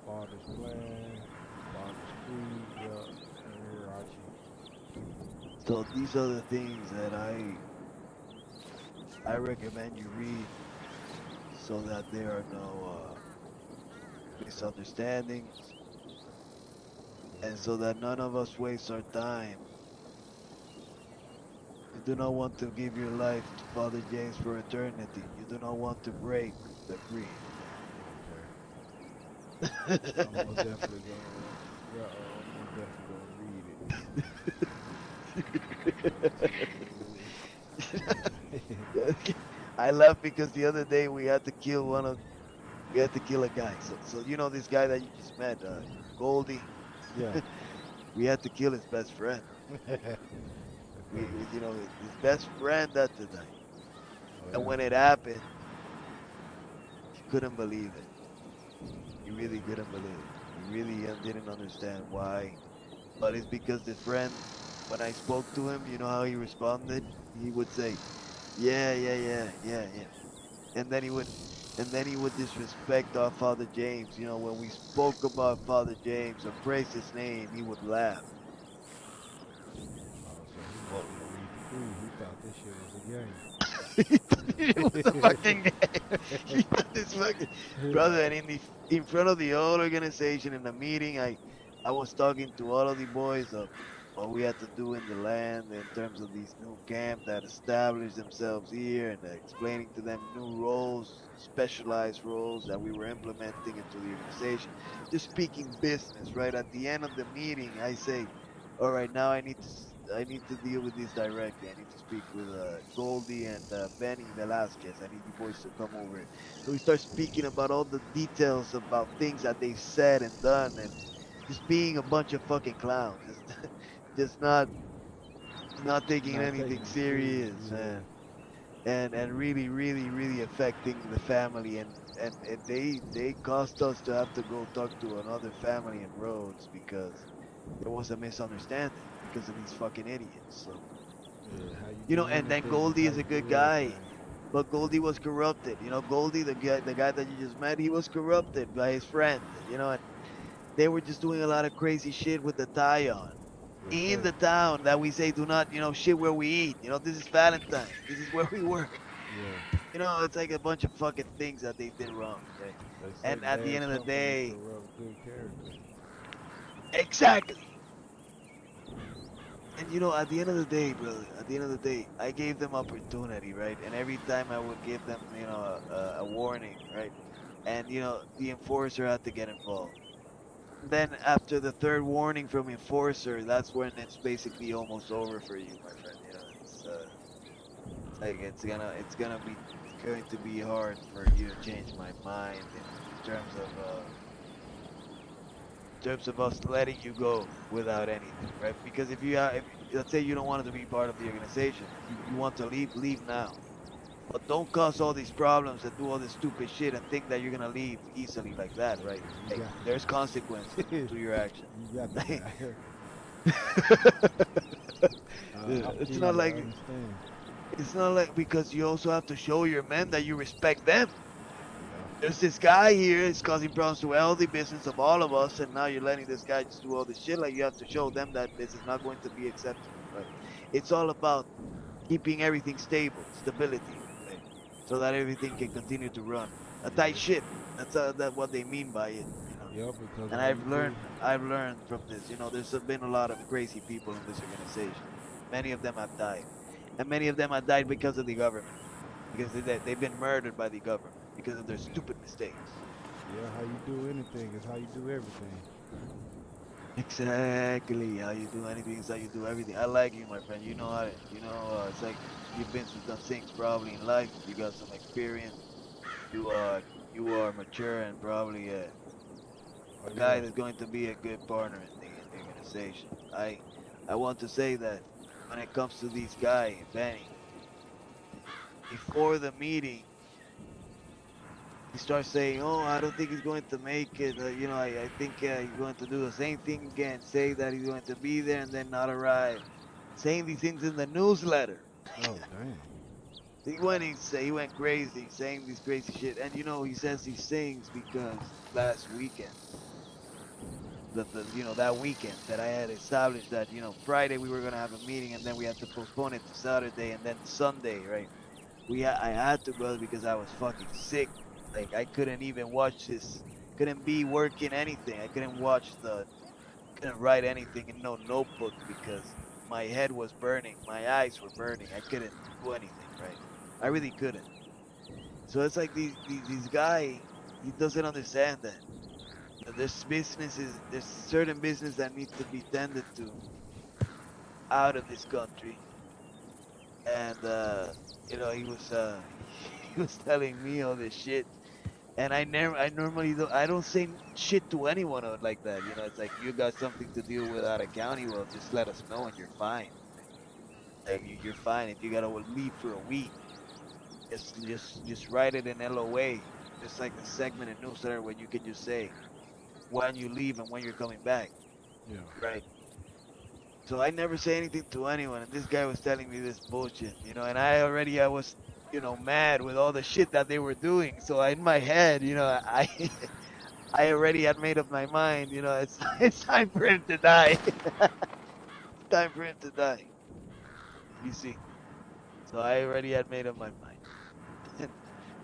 Father's plan, Father's creed, yeah, and hierarchy. So these are the things that I recommend you read so that there are no misunderstandings and so that none of us waste our time. You do not want to give your life to Father James for eternity. You do not want to break the creed. Okay. I'm most definitely gonna, yeah, I'm most definitely gonna read it. I laugh because the other day we had to kill a guy. So you know this guy that you just met, Goldie. Yeah. We had to kill his best friend. Okay. His best friend at the night. Oh, And yeah. when it happened, he couldn't believe it. He really couldn't believe it. He really didn't understand why. But it's because the friend, when I spoke to him, you know how he responded? He would say, yeah, yeah, yeah, yeah, yeah. And then he would disrespect our Father James. When we spoke about Father James and praised his name, he would laugh. Oh, so he must Well, didn't read the creed. He thought this shit was a game. he thought it was a fucking game. He thought this fucking brother, and in front of the whole organization in the meeting, I was talking to all of the boys of what we had to do in the land in terms of these new camps that established themselves here and explaining to them new roles, specialized roles that we were implementing into the organization. Just speaking business, right? At the end of the meeting, I say, all right, now I need to deal with this directly. I need to speak with Goldie and Benny Velasquez. I need you boys to come over. So we start speaking about all the details about things that they've said and done and just being a bunch of fucking clowns, just just not taking Not taking anything them serious. serious, man, and really, really, really affecting the family, and they caused us to have to go talk to another family in Rhodes because there was a misunderstanding because of these fucking idiots. So Yeah, how you do and then anything is Goldie how is a you good do guy. everything. But Goldie was corrupted. Goldie, the guy that you just met, he was corrupted by his friend. And they were just doing a lot of crazy shit with the tie on Yes, in sir. the town that we say do not, shit where we eat. This is Valentine. This is where we work. Yeah. It's like a bunch of fucking things that they did wrong, right? They say And at the bad end of the company day, corrupt good character. exactly. And at the end of the day, brother, at the end of the day, I gave them opportunity, right? And every time I would give them, a warning, right? And the enforcer had to get involved. Then after the third warning from enforcer, that's when it's basically almost over for you, my friend. It's like it's going to be hard for you to change my mind in terms of us letting you go without anything, right? Because if let's say you don't want to be part of the organization, you want to leave now. But don't cause all these problems and do all this stupid shit and think that you're gonna leave easily like that, right? Yeah, Hey, there's consequences you got to your action. you got to get out here. I It's feel not you. I like understand. because you also have to show your men that you respect them. Yeah. There's this guy here, is causing problems to healthy business of all of us, and now you're letting this guy just do all this shit. Like you have to show them that this is not going to be acceptable, right? It's all about keeping everything stable, stability, right? So that everything can continue to run. A tight Yeah. ship. That's what they mean by it. Yeah, because And all you do. I've learned from this. There's been a lot of crazy people in this organization. Many of them have died, and many of them have died because of the government, because they've been murdered by the government because of their stupid mistakes. Yeah, how you do anything is how you do everything. Exactly. How you do anything is how you do everything. I like you, my friend. It's like you've been through some things probably in life. You got some experience. You are you are mature and probably Oh a yeah. guy that's going to be a good partner in the organization. I want to say that when it comes to this guy, Benny, before the meeting, he starts saying, "Oh, I don't think he's going to make it. I think he's going to do the same thing again. Say that he's going to be there and then not arrive. Saying these things in the newsletter. Oh damn. He went crazy, saying these crazy shit. And he says these things because last weekend, that weekend that I had established that Friday we were gonna have a meeting and then we had to postpone it to Saturday and then Sunday, right? I had to, brother, because I was fucking sick. Like I couldn't even watch this, couldn't be working anything. I couldn't write anything in no notebook because my head was burning, my eyes were burning. I couldn't do anything, right? I really couldn't. So it's like these guy, he doesn't understand that. There's certain business that need to be tended to out of this country, and he was he was telling me all this shit, and I normally I don't say shit to anyone like that. It's like you got something to deal with out of county, well, just let us know and you're fine. Like you're fine if you gotta leave for a week. Just write it in LOA, just like the segment in newsletter where you can just say when you leave and when you're coming back, Yeah. right? So I never say anything to anyone, and this guy was telling me this bullshit, and I was, mad with all the shit that they were doing. So in my head, I already had made up my mind, it's it's time for him to die. It's time for him to die. You see. So I already had made up my mind.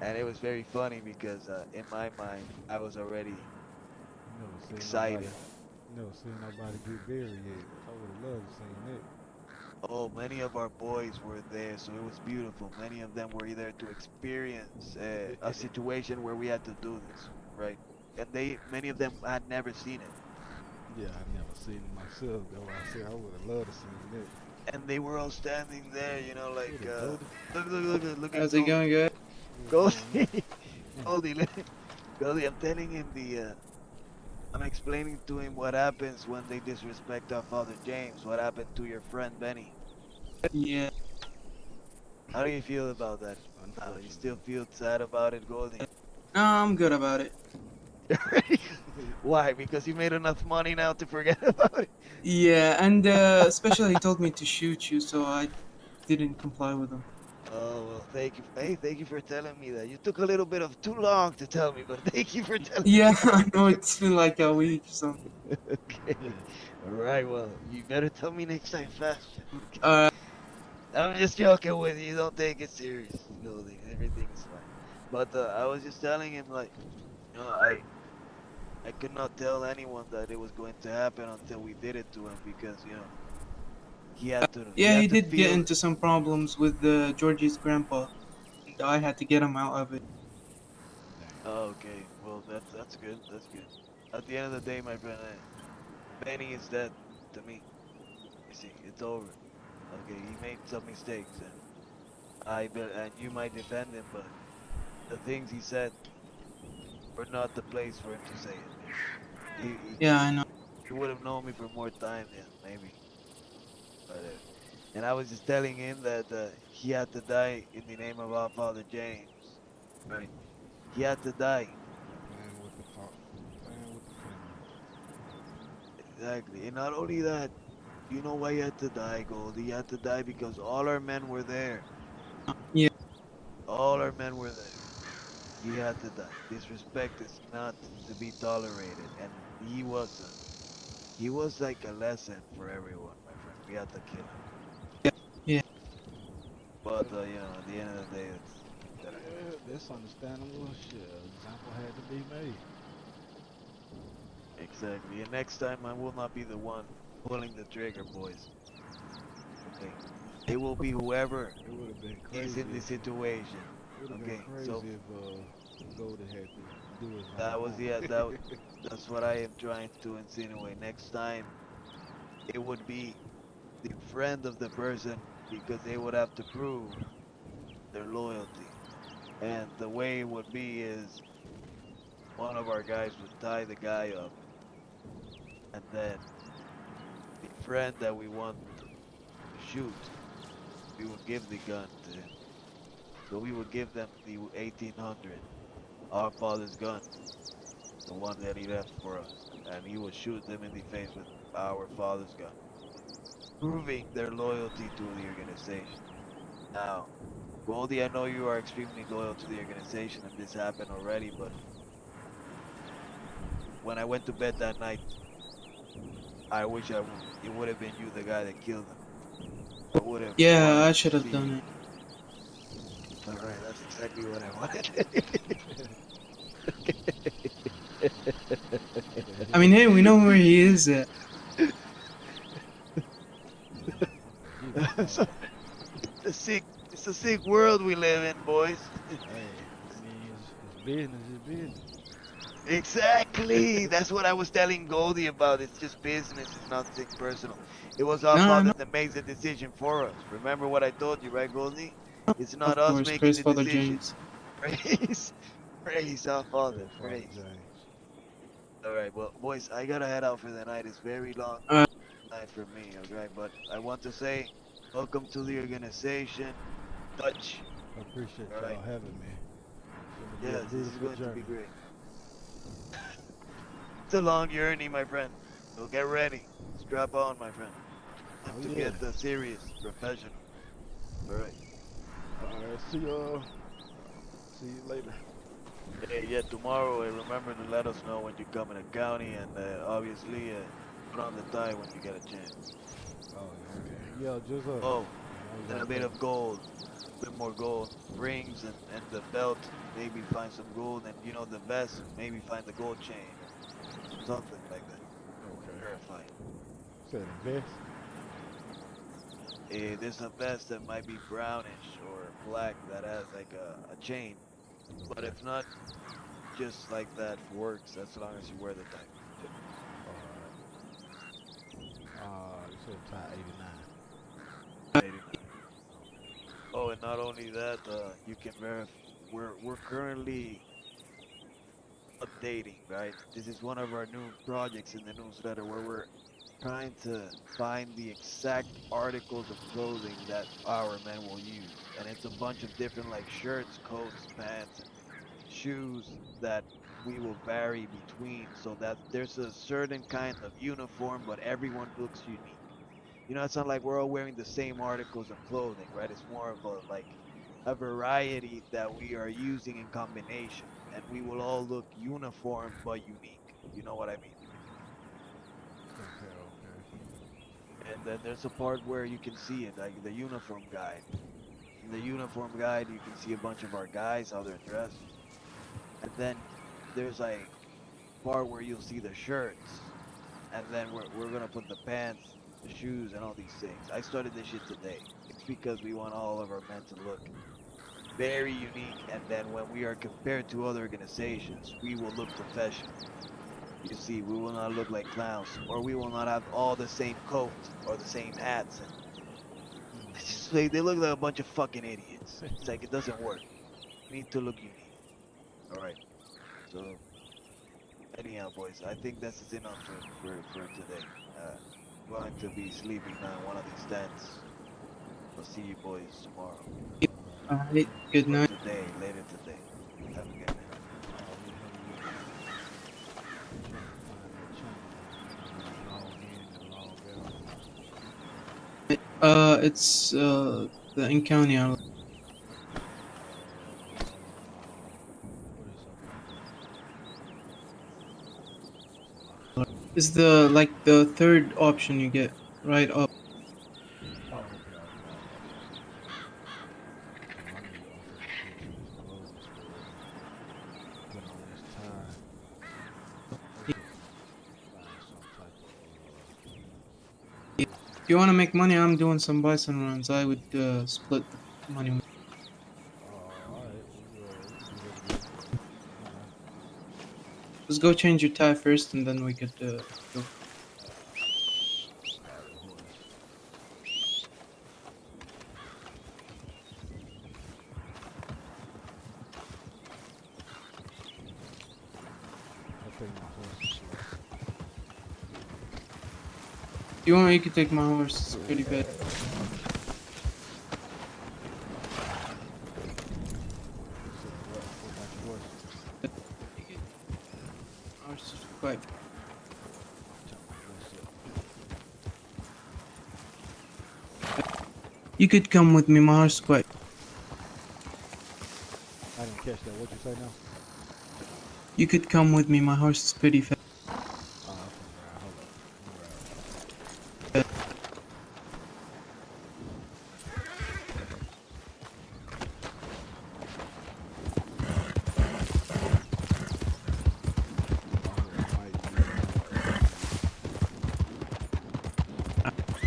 And it was very funny because in my mind I was already You never seen nobody. excited. Never seen nobody get buried yet. I would have loved to seen that. Oh, many of our boys were there, so it was beautiful. Many of them were there to experience a situation where we had to do this, right? And many of them had never seen it, Yeah, I never seen it myself. That's why I said I would have loved to seen that. and they were all standing there, you know, like What a Goldie? look at How's it Goldie, going, guys? What's going on? Goldie, Goldie, Goldie. I'm telling him I'm explaining to him what happens when they disrespect our father James. What happened to your friend Benny? Yeah. How do you feel about that? You still Unfortunately. feel sad about it, Goldie? No, I'm good about it. Why? Because you made enough money now to forget about it? Yeah, and especially he told me to shoot you, so I didn't comply with him. Oh, well, thank you. Hey, thank you for telling me that. You took a little bit of too long to tell me, but thank you for telling Yeah, me. I know it's been like a week or something. Okay. Yeah. All right, well, you better tell me next time fast. Okay. Uh, I'm just joking with you. Don't take it serious, Goldie. Everything is fine. But I was just telling him, like, you know, I could not tell anyone that it was going to happen until we did it to him because, he yeah, he had to did get feel. into some problems with Georgie's grandpa. And I had to get him out of it. Damn. Oh, okay. Well, that's good. That's good. At the end of the day, my friend, Benny is dead to me. You see, it's over. Okay, he made some mistakes, and and you might defend him, but the things he said were not the place for him to say it. He he, Yeah, I know. he would have known me for more time, yeah, maybe. But and I was just telling him that he had to die in the name of our Father James, right? He had to die. Playing with the playing with the family. Exactly. And not only that, you know why he had to die, Gold? He had to die because all our men were there. Yeah, All our men were there. He had to die. Disrespect is not to be tolerated. And he was like a lesson for everyone, my friend. We had to kill him. yeah. But, But at the end of the day, it's gotta happen. yeah, that's understandable. Shit, example had to be made. Exactly. And next time, I will not be the one pulling the trigger, boys. Okay? It will be whoever It would have been is in crazy this if situation. it would have been Okay? So crazy if Goldie had to do his that own was mama. yeah, that's what I am trying to insinuate. Next time, it would be the friend of the person because they would have to prove their loyalty. And the way it would be is one of our guys would tie the guy up, and then the friend that we want to shoot, we would give the gun to him. So we would give them the 1800, our father's gun, the one that he left for us, and he would shoot them in the face with our father's gun, proving their loyalty to the organization. Now, Goldie, I know you are extremely loyal to the organization, and this happened already, but when I went to bed that night, I wish it would have been you, the guy that killed him. I would have Yeah, wanted I to should have see done you. it. All right, that's exactly what I wanted. But I mean, he hey, we know where he is at. but he done So, gone. it's a sick world we live in, boys. Hey, I mean it's business is business. Exactly. That's what I was telling Goldie about. It's just business. It's nothing personal. It was our No, I father know. that makes the decision for us. Remember what I told you, right, Goldie? It's not Of us course, making praise the Father decision. James. Praise, praise our Father. Praise Father Praise. James. All right, well, boys, I gotta head out for the night. It's very long Uh, night for me. Okay, but I want to say, welcome to the organization, Dutch. I appreciate All right. y'all having me. Gonna be a Yes, this is beautiful going to be journey. great. It's a long journey, my friend. So get ready. Strap on, my friend. Time Oh to yeah. get serious, professional. All right. Alright, see you later. Hey, yeah, tomorrow, remember to let us know when you come in the county, and obviously, put on the tie when you get a chance. Oh yeah, okay. Yeah, just Oh, as long as and y'all a bit pay of me. gold, a bit more gold, rings and the belt. Maybe find some gold, and the vest. Maybe find the gold chain or something like that. Okay. All right. verify. Said a vest. There's a vest that might be brownish or black that has like a chain, but Okay. if not, just like that works as long as you wear the type. You said tie 89. 89. Okay. Oh, and not only that, you can verify. We're currently updating, right? This is one of our new projects in the newsletter where we're trying to find the exact articles of clothing that our men will use, and it's a bunch of different like shirts, coats, pants, and shoes that we will vary between, so that there's a certain kind of uniform, but everyone looks unique. It's not like we're all wearing the same articles of clothing, right? It's more of a like a variety that we are using in combination, and we will all look uniform but unique. You know what I mean? Okay. Okay. And then there's a part where you can see it, like the uniform guide. In the uniform guide, you can see a bunch of our guys, how they're dressed. And then there's like part where you'll see the shirts. And then we're gonna put the pants, the shoes, and all these things. I started this shit today. It's because we want all of our men to look very unique, and then when we are compared to other organizations, we will look professional. You see, we will not look like clowns, or we will not have all the same coat or the same hats, and it's just like they look like a bunch of fucking idiots. It's like it doesn't work. We need to look unique. All right. So anyhow, boys, I think this is enough for today. Going to be sleeping now in one of these tents. I'll see you boys tomorrow. Alright, good Or night. today, later today. Have a good night. It's the Syn County. Is the like the third option you get right up. Oh, okay, I need to switch to this clothing store. Put on this tie. Hopefully find some type of vest. If you want to make money, I'm doing some bison runs. I would split the money. Alright, we can do that together. Alright. Just go change your tie first, and then we could go. Ride the horse. I think my horse is slow. If you want, you could take my horse. It's pretty bad. So what about your horse? Horse is quite. Turn my horse up. You could come with me. My horse is quite. I didn't catch that. What'd you say now? You could come with me. My horse is pretty fast. Oh, I'm finna ride. Hold up. I'm gonna ride. My horse might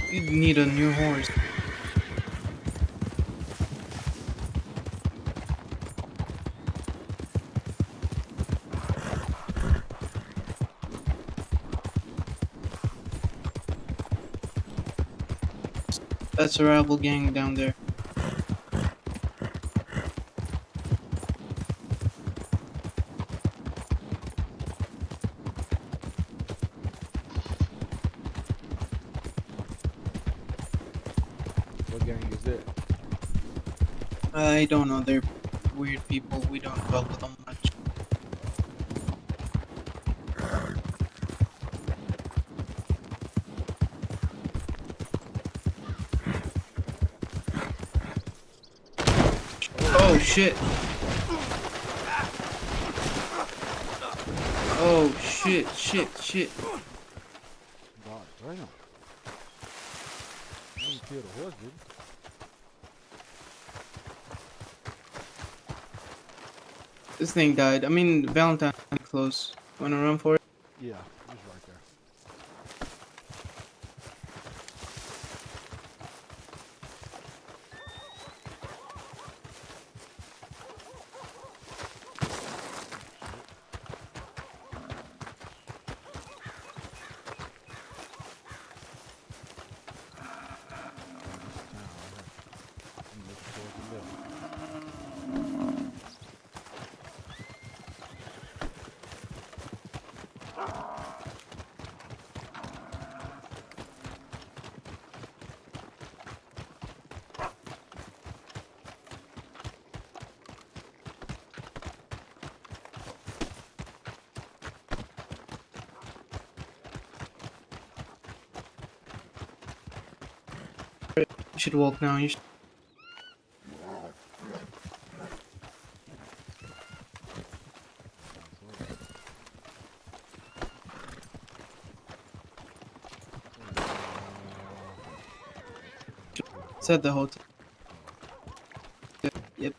be. You need a new horse. That's a rival gang down there. What gang is that? I don't know. They're weird people. We don't talk with them much. Oh shit! Oh shit! Shit! God damn. You didn't kill the horse, did you? This thing died. I mean, Valentine close. Wanna run for it? Yeah, he's right there. You should walk now. You should. It's at the hotel. Yep.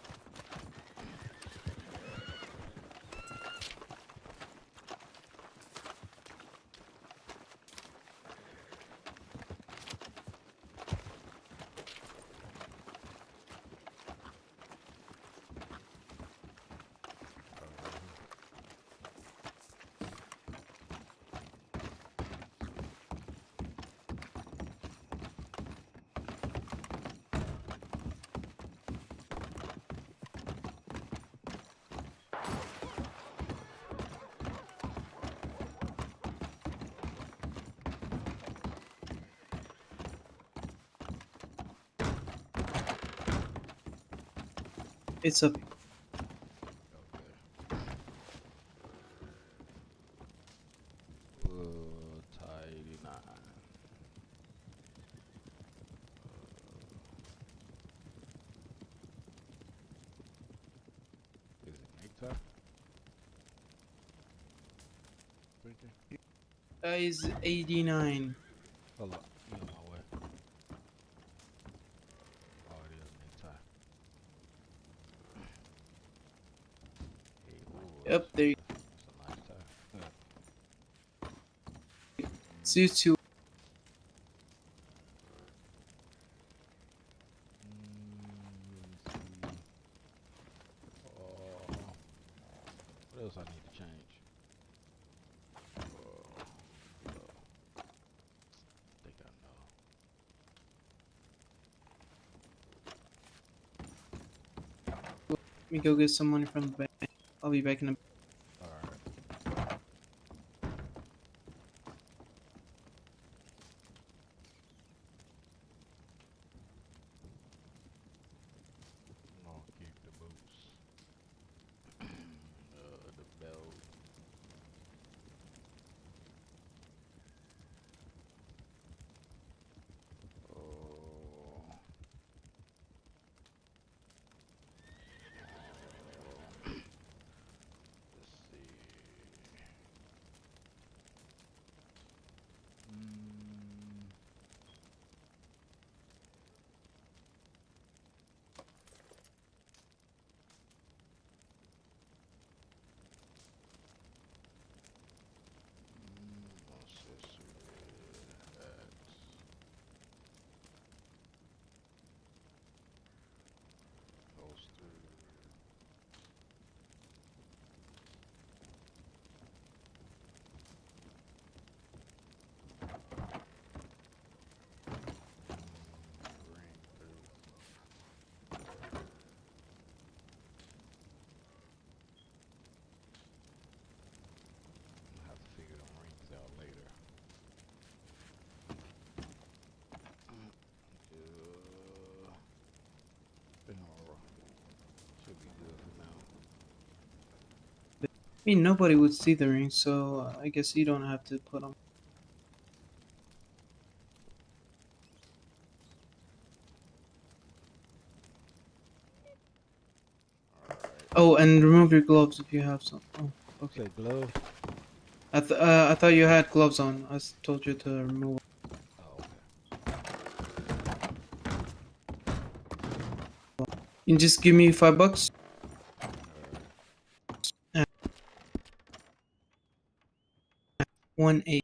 It's up. Tie 89. Is it necktie? Thinking? Is 89. Hold up, you on my way. Oh, it is necktie. Hey, ooh, Yep, there you that's a nice tie. see you too. Let me see. What else I need to change? Think I know. Let me go get some money from the bank. I'll be back in a. Alright. I'll keep the boots. The belt. Oh. Let's see. Accessory. Hats. Holster. Ring through. I'll have to figure the rings out later. Should be good for now. I mean, nobody would see the ring, so I guess you don't have to put them. Alright. Oh, and remove your gloves if you have some. Oh, okay. Say glove. I thought you had gloves on. Told you to remove. Oh, okay. You can just give me $5. Alright. 1-8.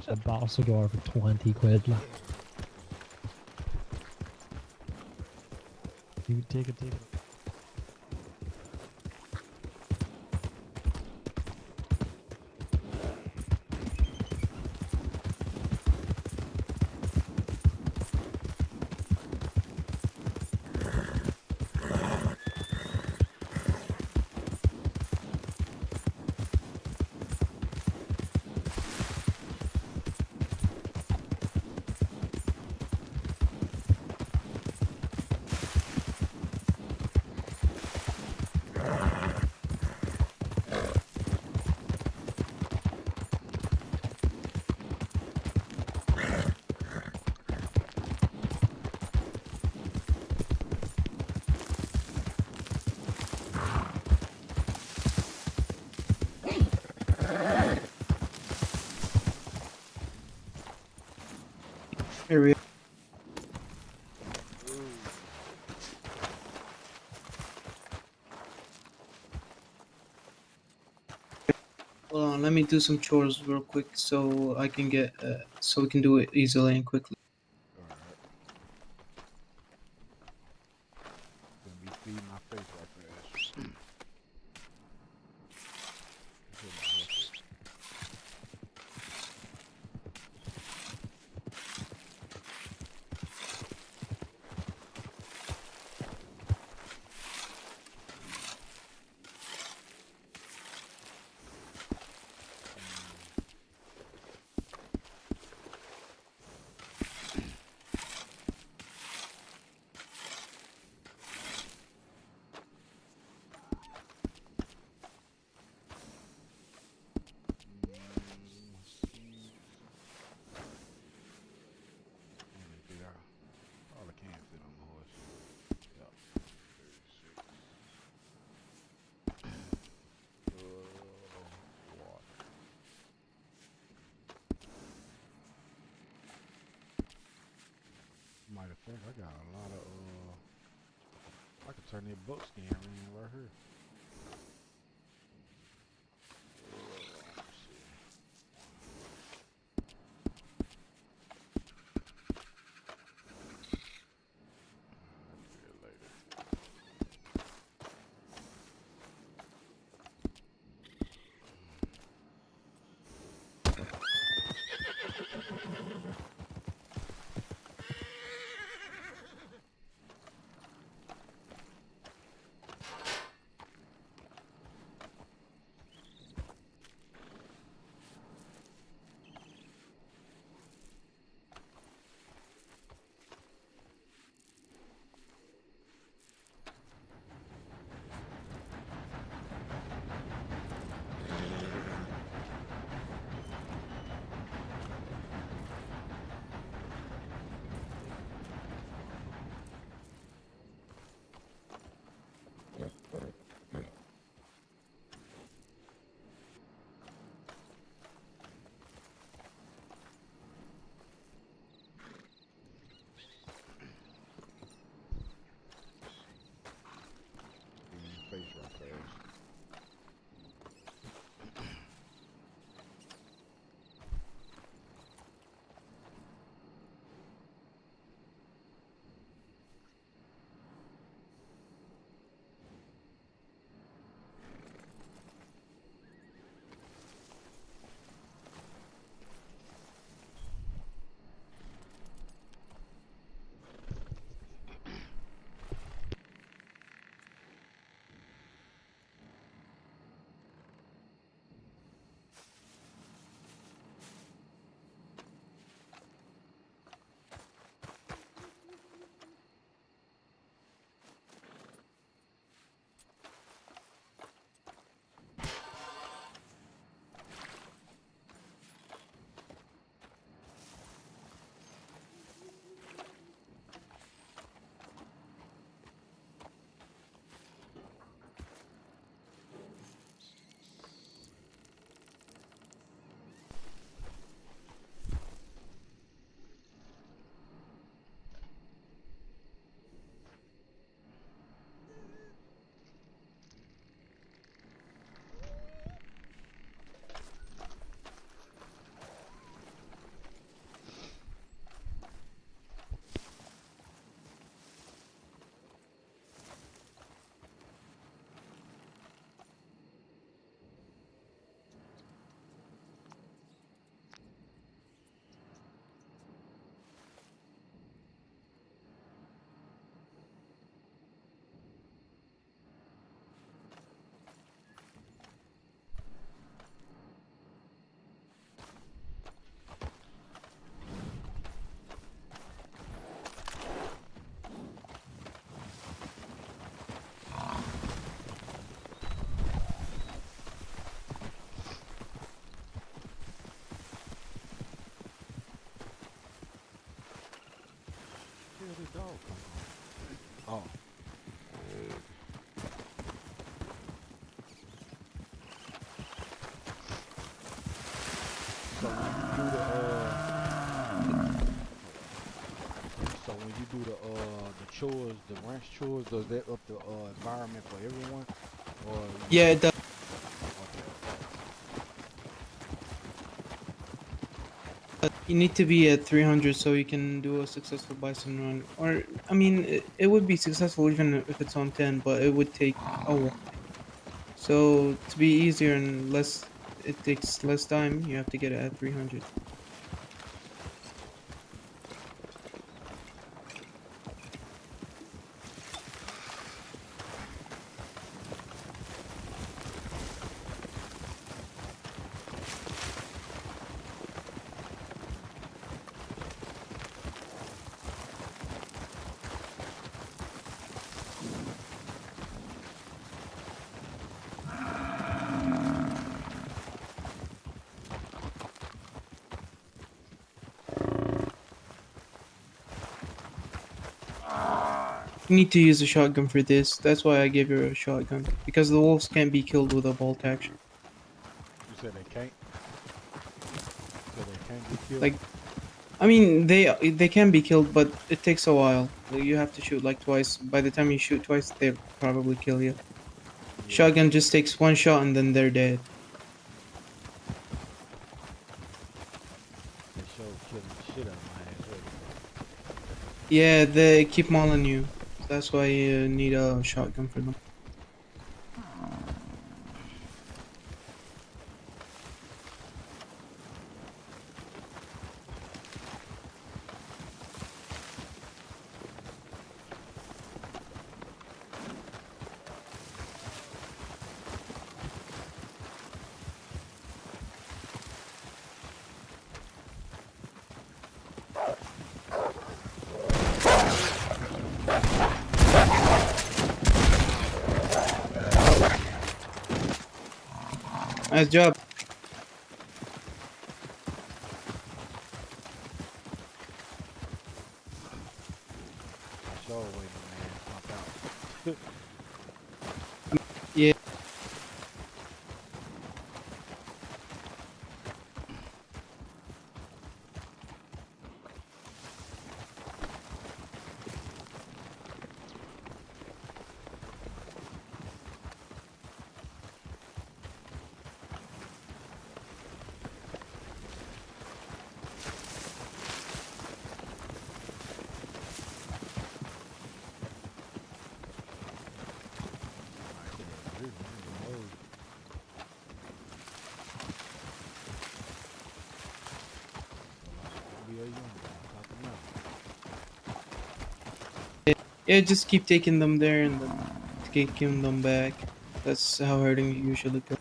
The boss will go over 20 quid. Like. take it. Here we Ooh. Hold on, let me do some chores real quick so I can get so we can do it easily and quickly. Alright. Gonna be feeding my face right fast. Put my horse up. Let me figure out. Probably can't fit on the horse. Yep. 36. Water. Matter of fact, I got a lot of I could turn that buckskin ring right here. Let me see. I'll do that later. do the chores, the ranch chores? Does that up the environment for everyone, or you Yeah, know? it does. Okay, You need to be at 300 so you can do a successful bison run. Or, I mean, it would be successful even if it's on 10, but it would take a while. So to be easier and less, it takes less time. You have to get it at 300. You need to use a shotgun for this. That's why I gave you a shotgun because the wolves can't be killed with a bolt action. you said they can't. You said they can't get killed. Like, I mean, they can be killed, but it takes a while. Like, you have to shoot like twice. By the time you shoot twice, they'll probably kill you. Yeah, Shotgun just takes one shot and then they're dead. they show killing the shit out of my ass earlier. Yeah, they keep mauling you. That's why you need a shotgun for them. Nice job. I sure waiting on my ass pump out. Yeah, My shit ain't really, I ain't gonna hold you. So like, don't be a young guy. Talk to now. yeah. Just keep taking them there and then taking them back. That's how hurting usually goes.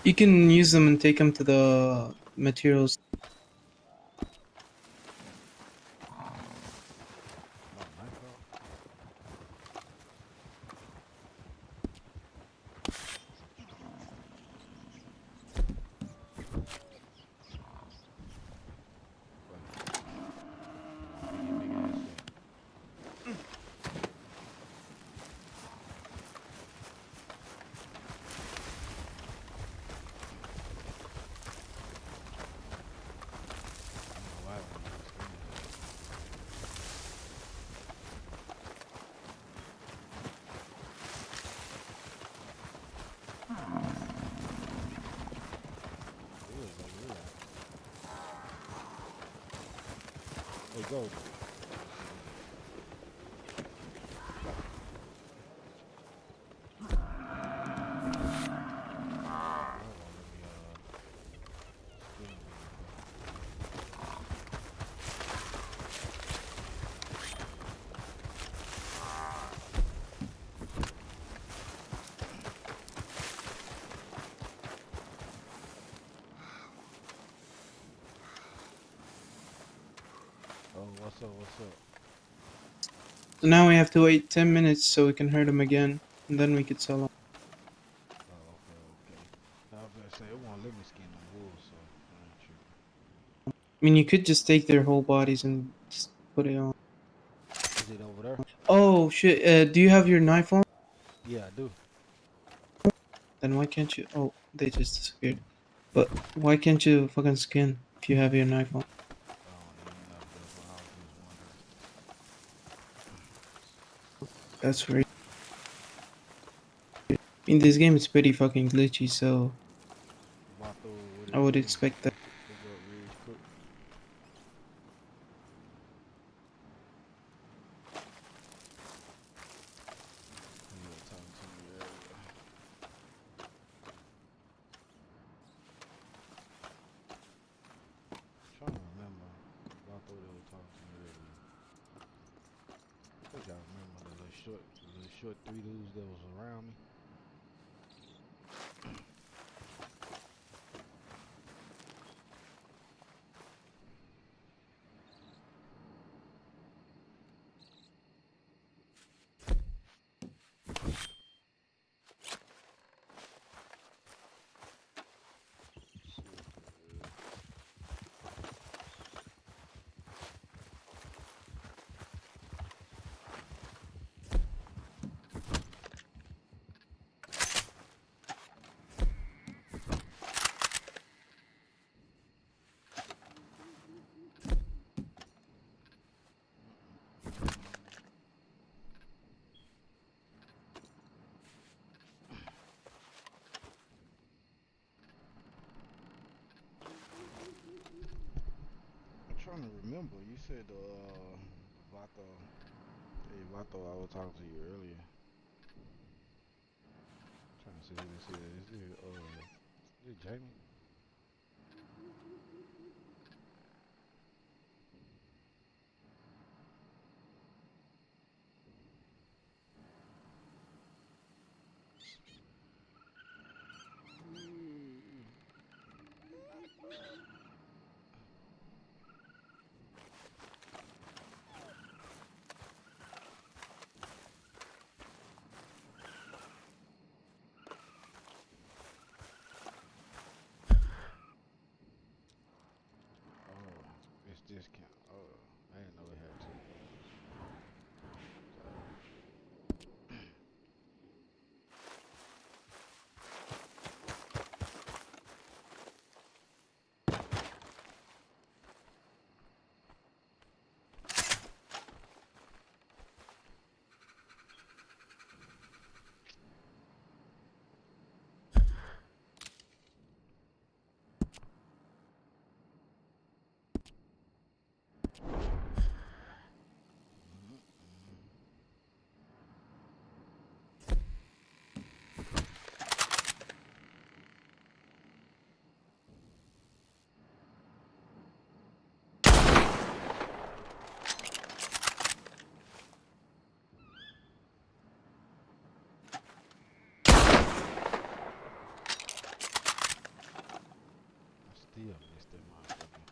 You can use them and take them to the materials. Oh, my fault. Fuck it. Where your big ass at? go. Y'all won't let me skin the motherfucker. Oh, what's up? What's up? So now we have to wait 10 minutes so we can hurt him again, and then we could sell him. Oh, okay, okay. I was gonna say it won't let me skin them wolves, so I ain't tripping. I mean, you could just take their whole bodies and just put it on. Is it over there? Oh shit! Do you have your knife on? Yeah, I do. Then why can't you? Oh, they just disappeared. But why can't you fucking skin if you have your knife on? I don't even know. That's what I was just wondering. That's weird. In this game, it's pretty fucking glitchy, so Vato, what I it would do? expect that. What's up, Ridge Cook? You were talking to me earlier. Trying to remember. Vato that was talking to me earlier. I think I remember the little short three dudes that was around me. I'm trying to remember. You said Vato. Hey Vato, I was talking to you earlier. Trying to see who this is. Is it Jamie? Oh, it's discount. Oh, I didn't know it had two. Sorry. I still missed that motherfucker.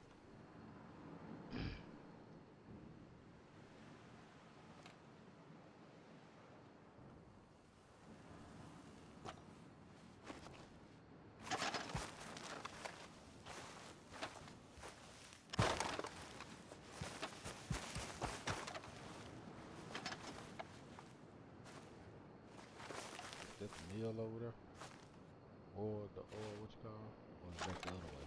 Is that the meal over there? Or what you call? Or is that the other way?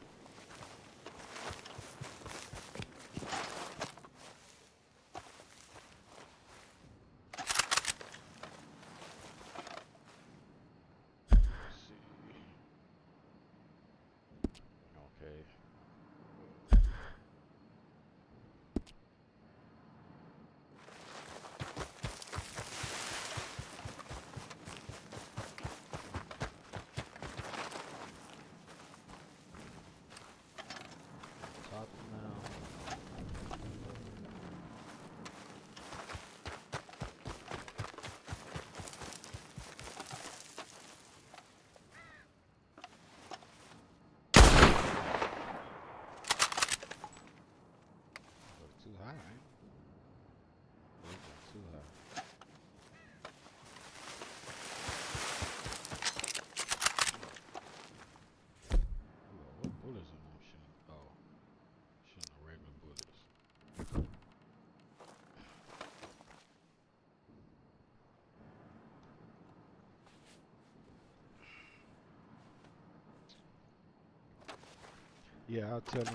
Let's see. Okay. Yeah, I was telling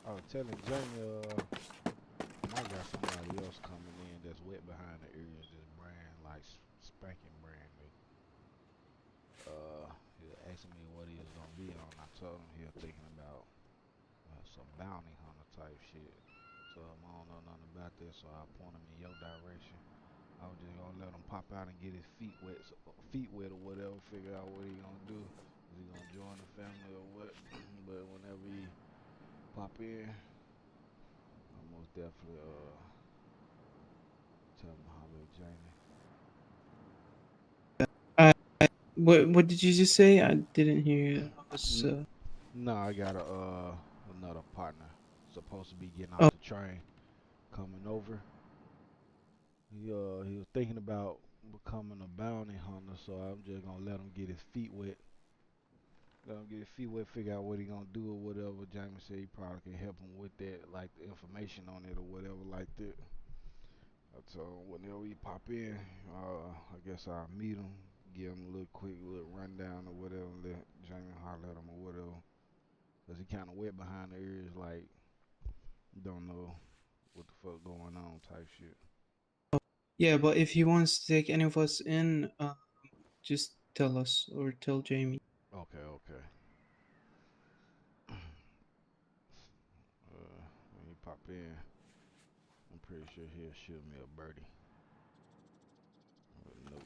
I was telling Jamie I might got somebody else coming in that's wet behind the ears, this brand like spanking brand new. He was asking me what he was gonna be on. I told him he was thinking about some bounty hunter type shit. So I don't know nothing about this, so I point him in your direction. I was just gonna let him pop out and get his feet wet or whatever. Figure out what he gonna do. Is he gonna join the family or what? But whenever he pop in, I most definitely tell him to holler at Jamie. I what did you just say? I didn't hear you. I was N- No, I got another partner supposed to be getting off oh the train coming over. He was thinking about becoming a bounty hunter, so I'm just gonna let him get his feet wet. Let him get his feet wet, figure out what he gonna do or whatever. Jamie said he probably can help him with that, like the information on it or whatever like that. So whenever he pop in, I guess I'll meet him, give him a little quick little rundown or whatever, let Jamie holler at him or whatever. Cause he kind of wet behind the ears, like don't know what the fuck going on type shit. yeah, but if he wants to take any of us in, just tell us or tell Jamie. Okay, okay. When he pop in, I'm pretty sure he'll shoot me a birdie. Nope.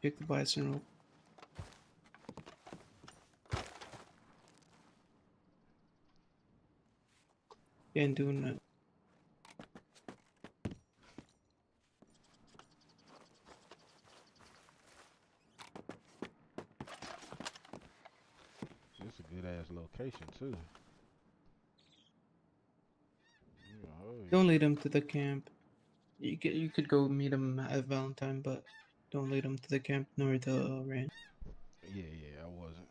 Pick the bison rope. Yeah, and doing that. It's a good ass location too. Yeah, oh Don't yeah. lead him to the camp. You could go meet him at Valentine, but don't lead him to the camp nor the ranch. Yeah, yeah, I wasn't.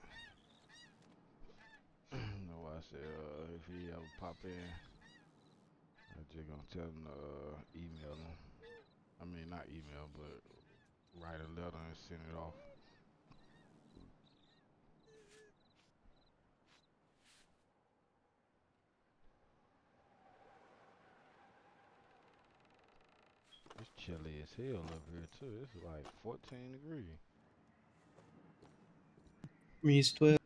No, I said if he ever pop in, I just gonna tell him to email him. I mean, not email, but write a letter and send it off. It's chilly as hell up here too. It's like 14 degrees. Reese 12.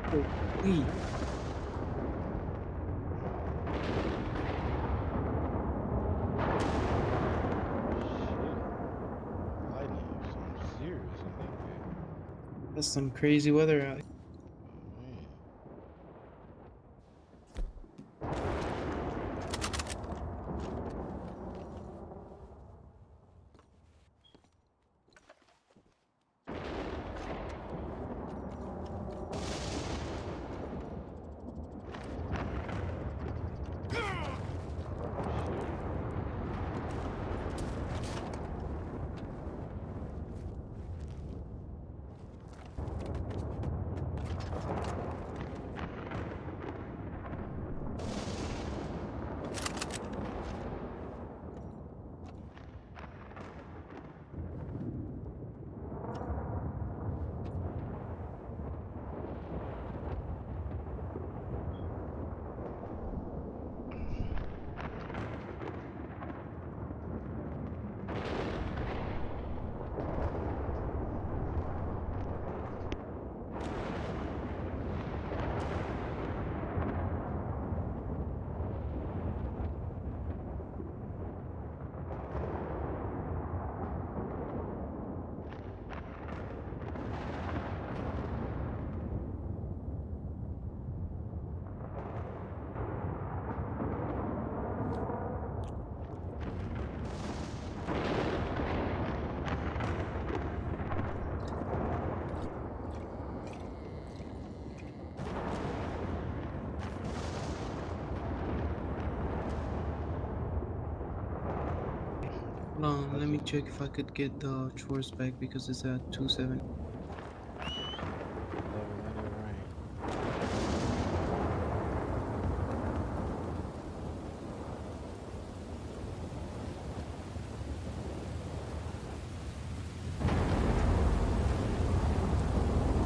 Holy. Shit, lightning is something serious in that bit. That's some crazy weather out here. Man. Shit. Hold on, I let me just check if I could get the chores back because it's at 270. love it when it rain.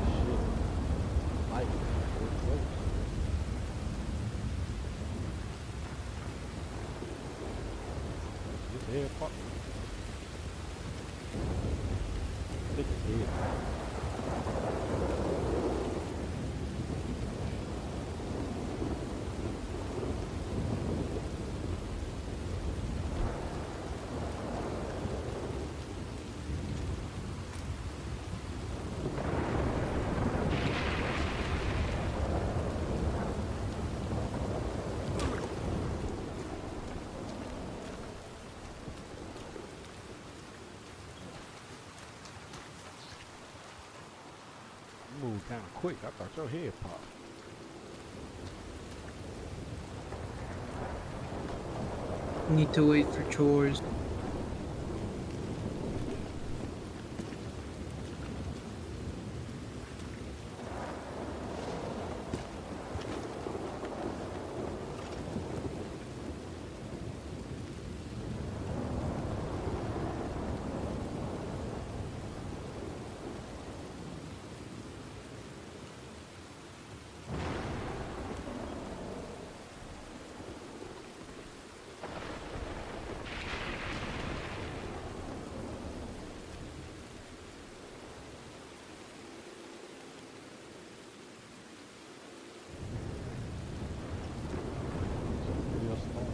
Shit, might be real close. Is this head part? I think it's head part. You moved kind of quick. I thought your head popped. Need to wait for chores. Is it a real storm?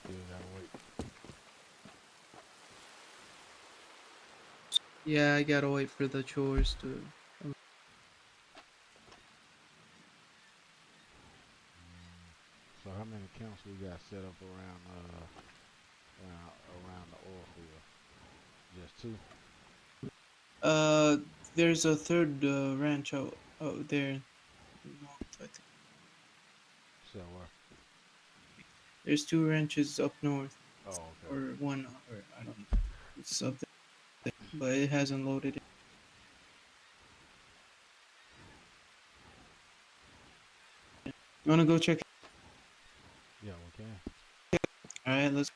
Still gotta wait. Yeah, I gotta wait for the chores to. So how many camps we got set up around the oil field? Just two. Uh, there's a third ranch out there. North, I think. So There's two ranches up north, oh, okay. or one, or I don't know. It's up there, but it hasn't loaded. You wanna go check? Yeah, we can. All right, let's.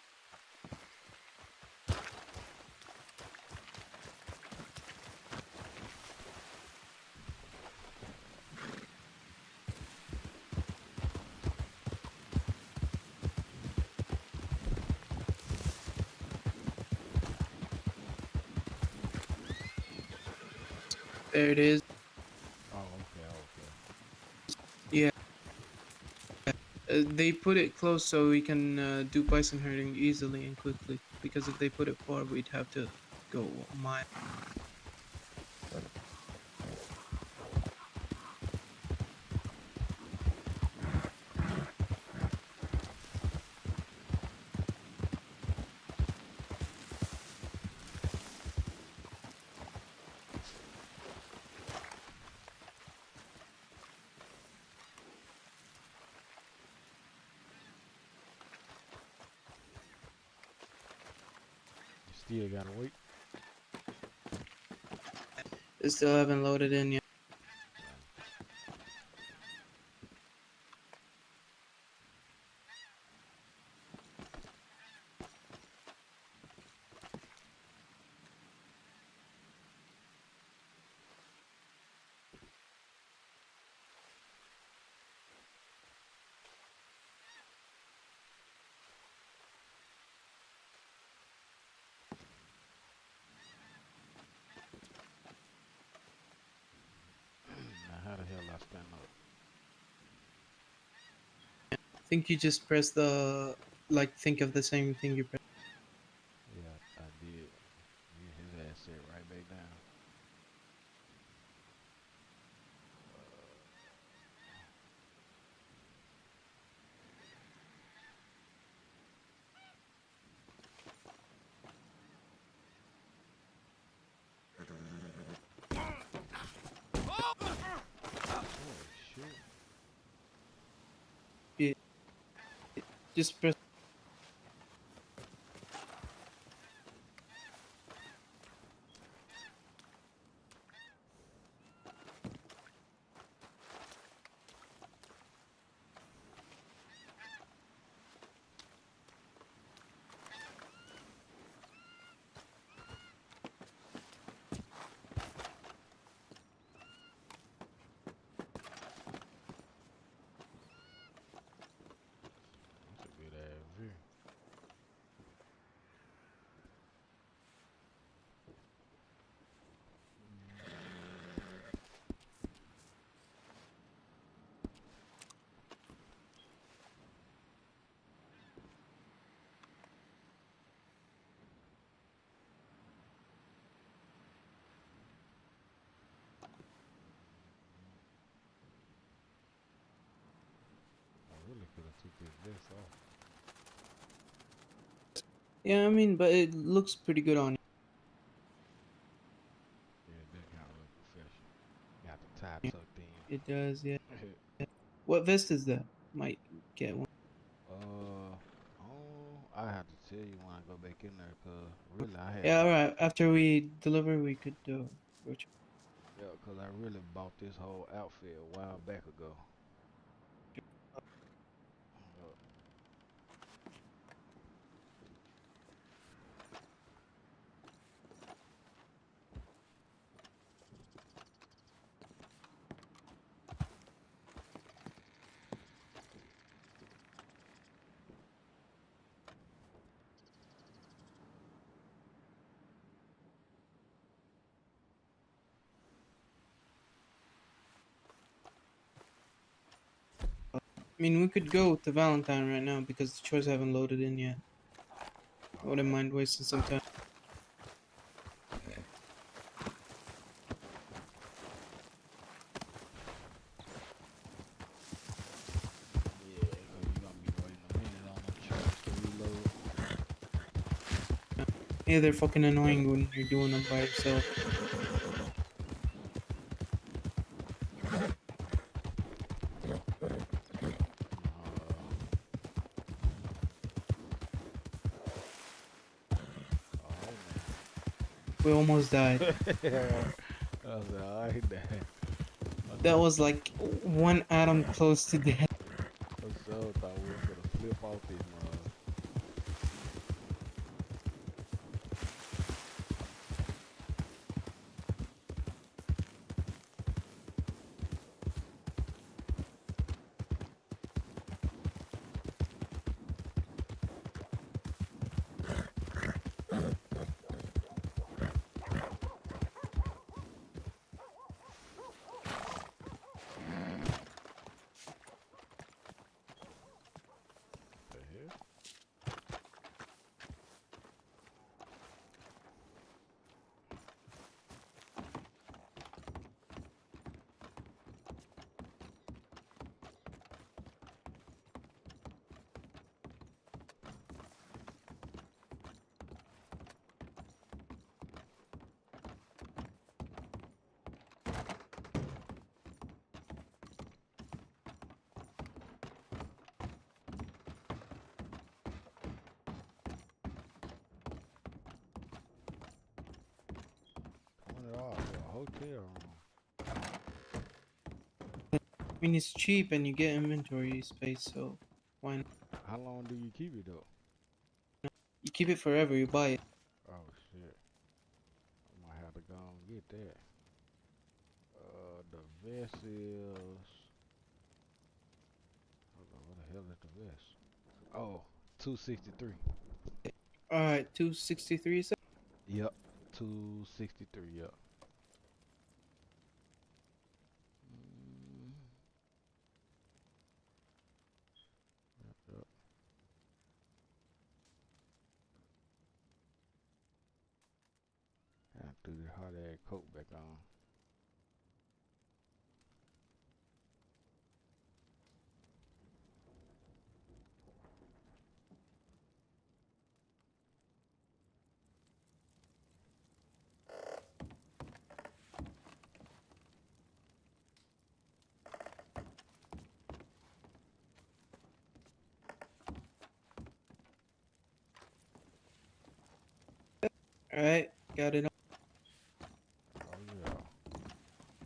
There it is. Oh, okay, okay. Yeah, they put it close so we can do bison herding easily and quickly. Because if they put it far, we'd have to go a mile. You still gotta wait. They still haven't loaded in yet. stand up. I think you just press the like think of the same thing you press. Yeah, I did. Yeah, his ass set right back down. Oh shit. Yeah, just press. That's a good ass view. I really could have took his vest off. Yeah, I mean, but it looks pretty good on you. Yeah, that kind of look professional. Got the tie tucked in. It does, yeah. What vest is that? Might get one. Oh, I have to tell you when I go back in there, cause really I had Yeah, all bought. right. After we deliver, we could go check. Yeah, cause I really bought this whole outfit a while back ago. Uh, I mean, we could go to Valentine right now because the chores haven't loaded in yet. I wouldn't mind wasting some time. yeah, cause you gonna be waiting a minute on them trucks to reload. Yeah, they're fucking annoying when you're doing them by yourself. Alright now. We almost died. I was like, alright now. I That thought, was like one atom close to death. I so thought we was gonna flip off this mug. The hell? $20 for a hotel room. I mean, it's cheap and you get inventory space, so why not? How long do you keep it though? You keep it forever, you buy it. Oh shit. I might have to go and get that. The vest is. Hold on, what the hell is the vest? Oh, 263. Alright, 263 is that? Yep, 263. Yep. threw the hot ass coat back on. All right, got it. Oh yeah.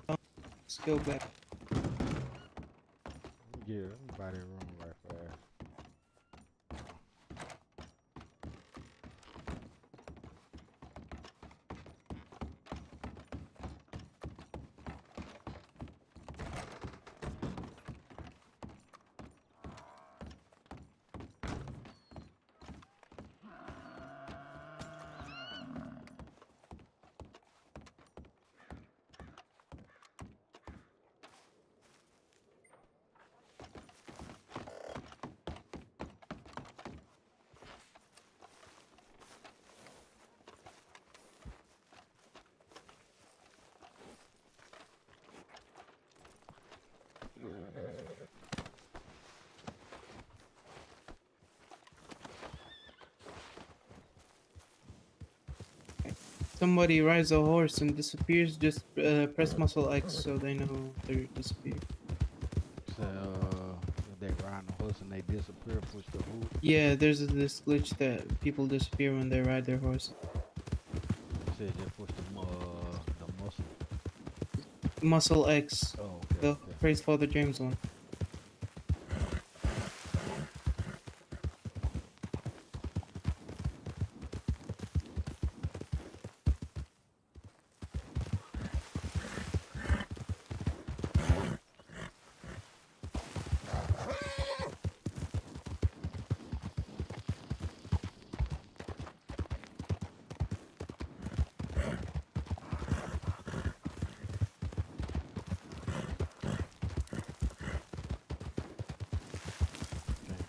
Let's go back. Let me buy that room right fast. Somebody rides a horse and disappears. Just press muscle X so they know they're disappeared. So if they ride on the horse and they disappear, push the hoop. Yeah, there's this glitch that people disappear when they ride their horse. You said just push the muscle. Muscle X. Oh, okay, The okay. Praise Father James one.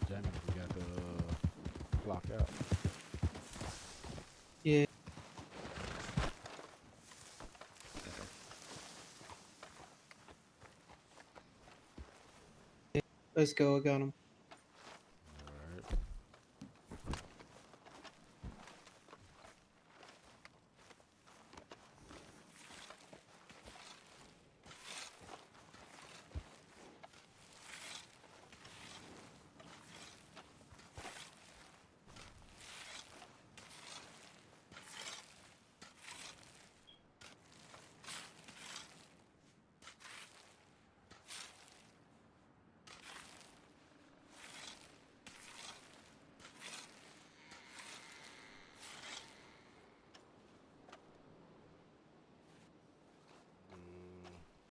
Jamie, we got the clock out. Yeah. Let's go. I got him.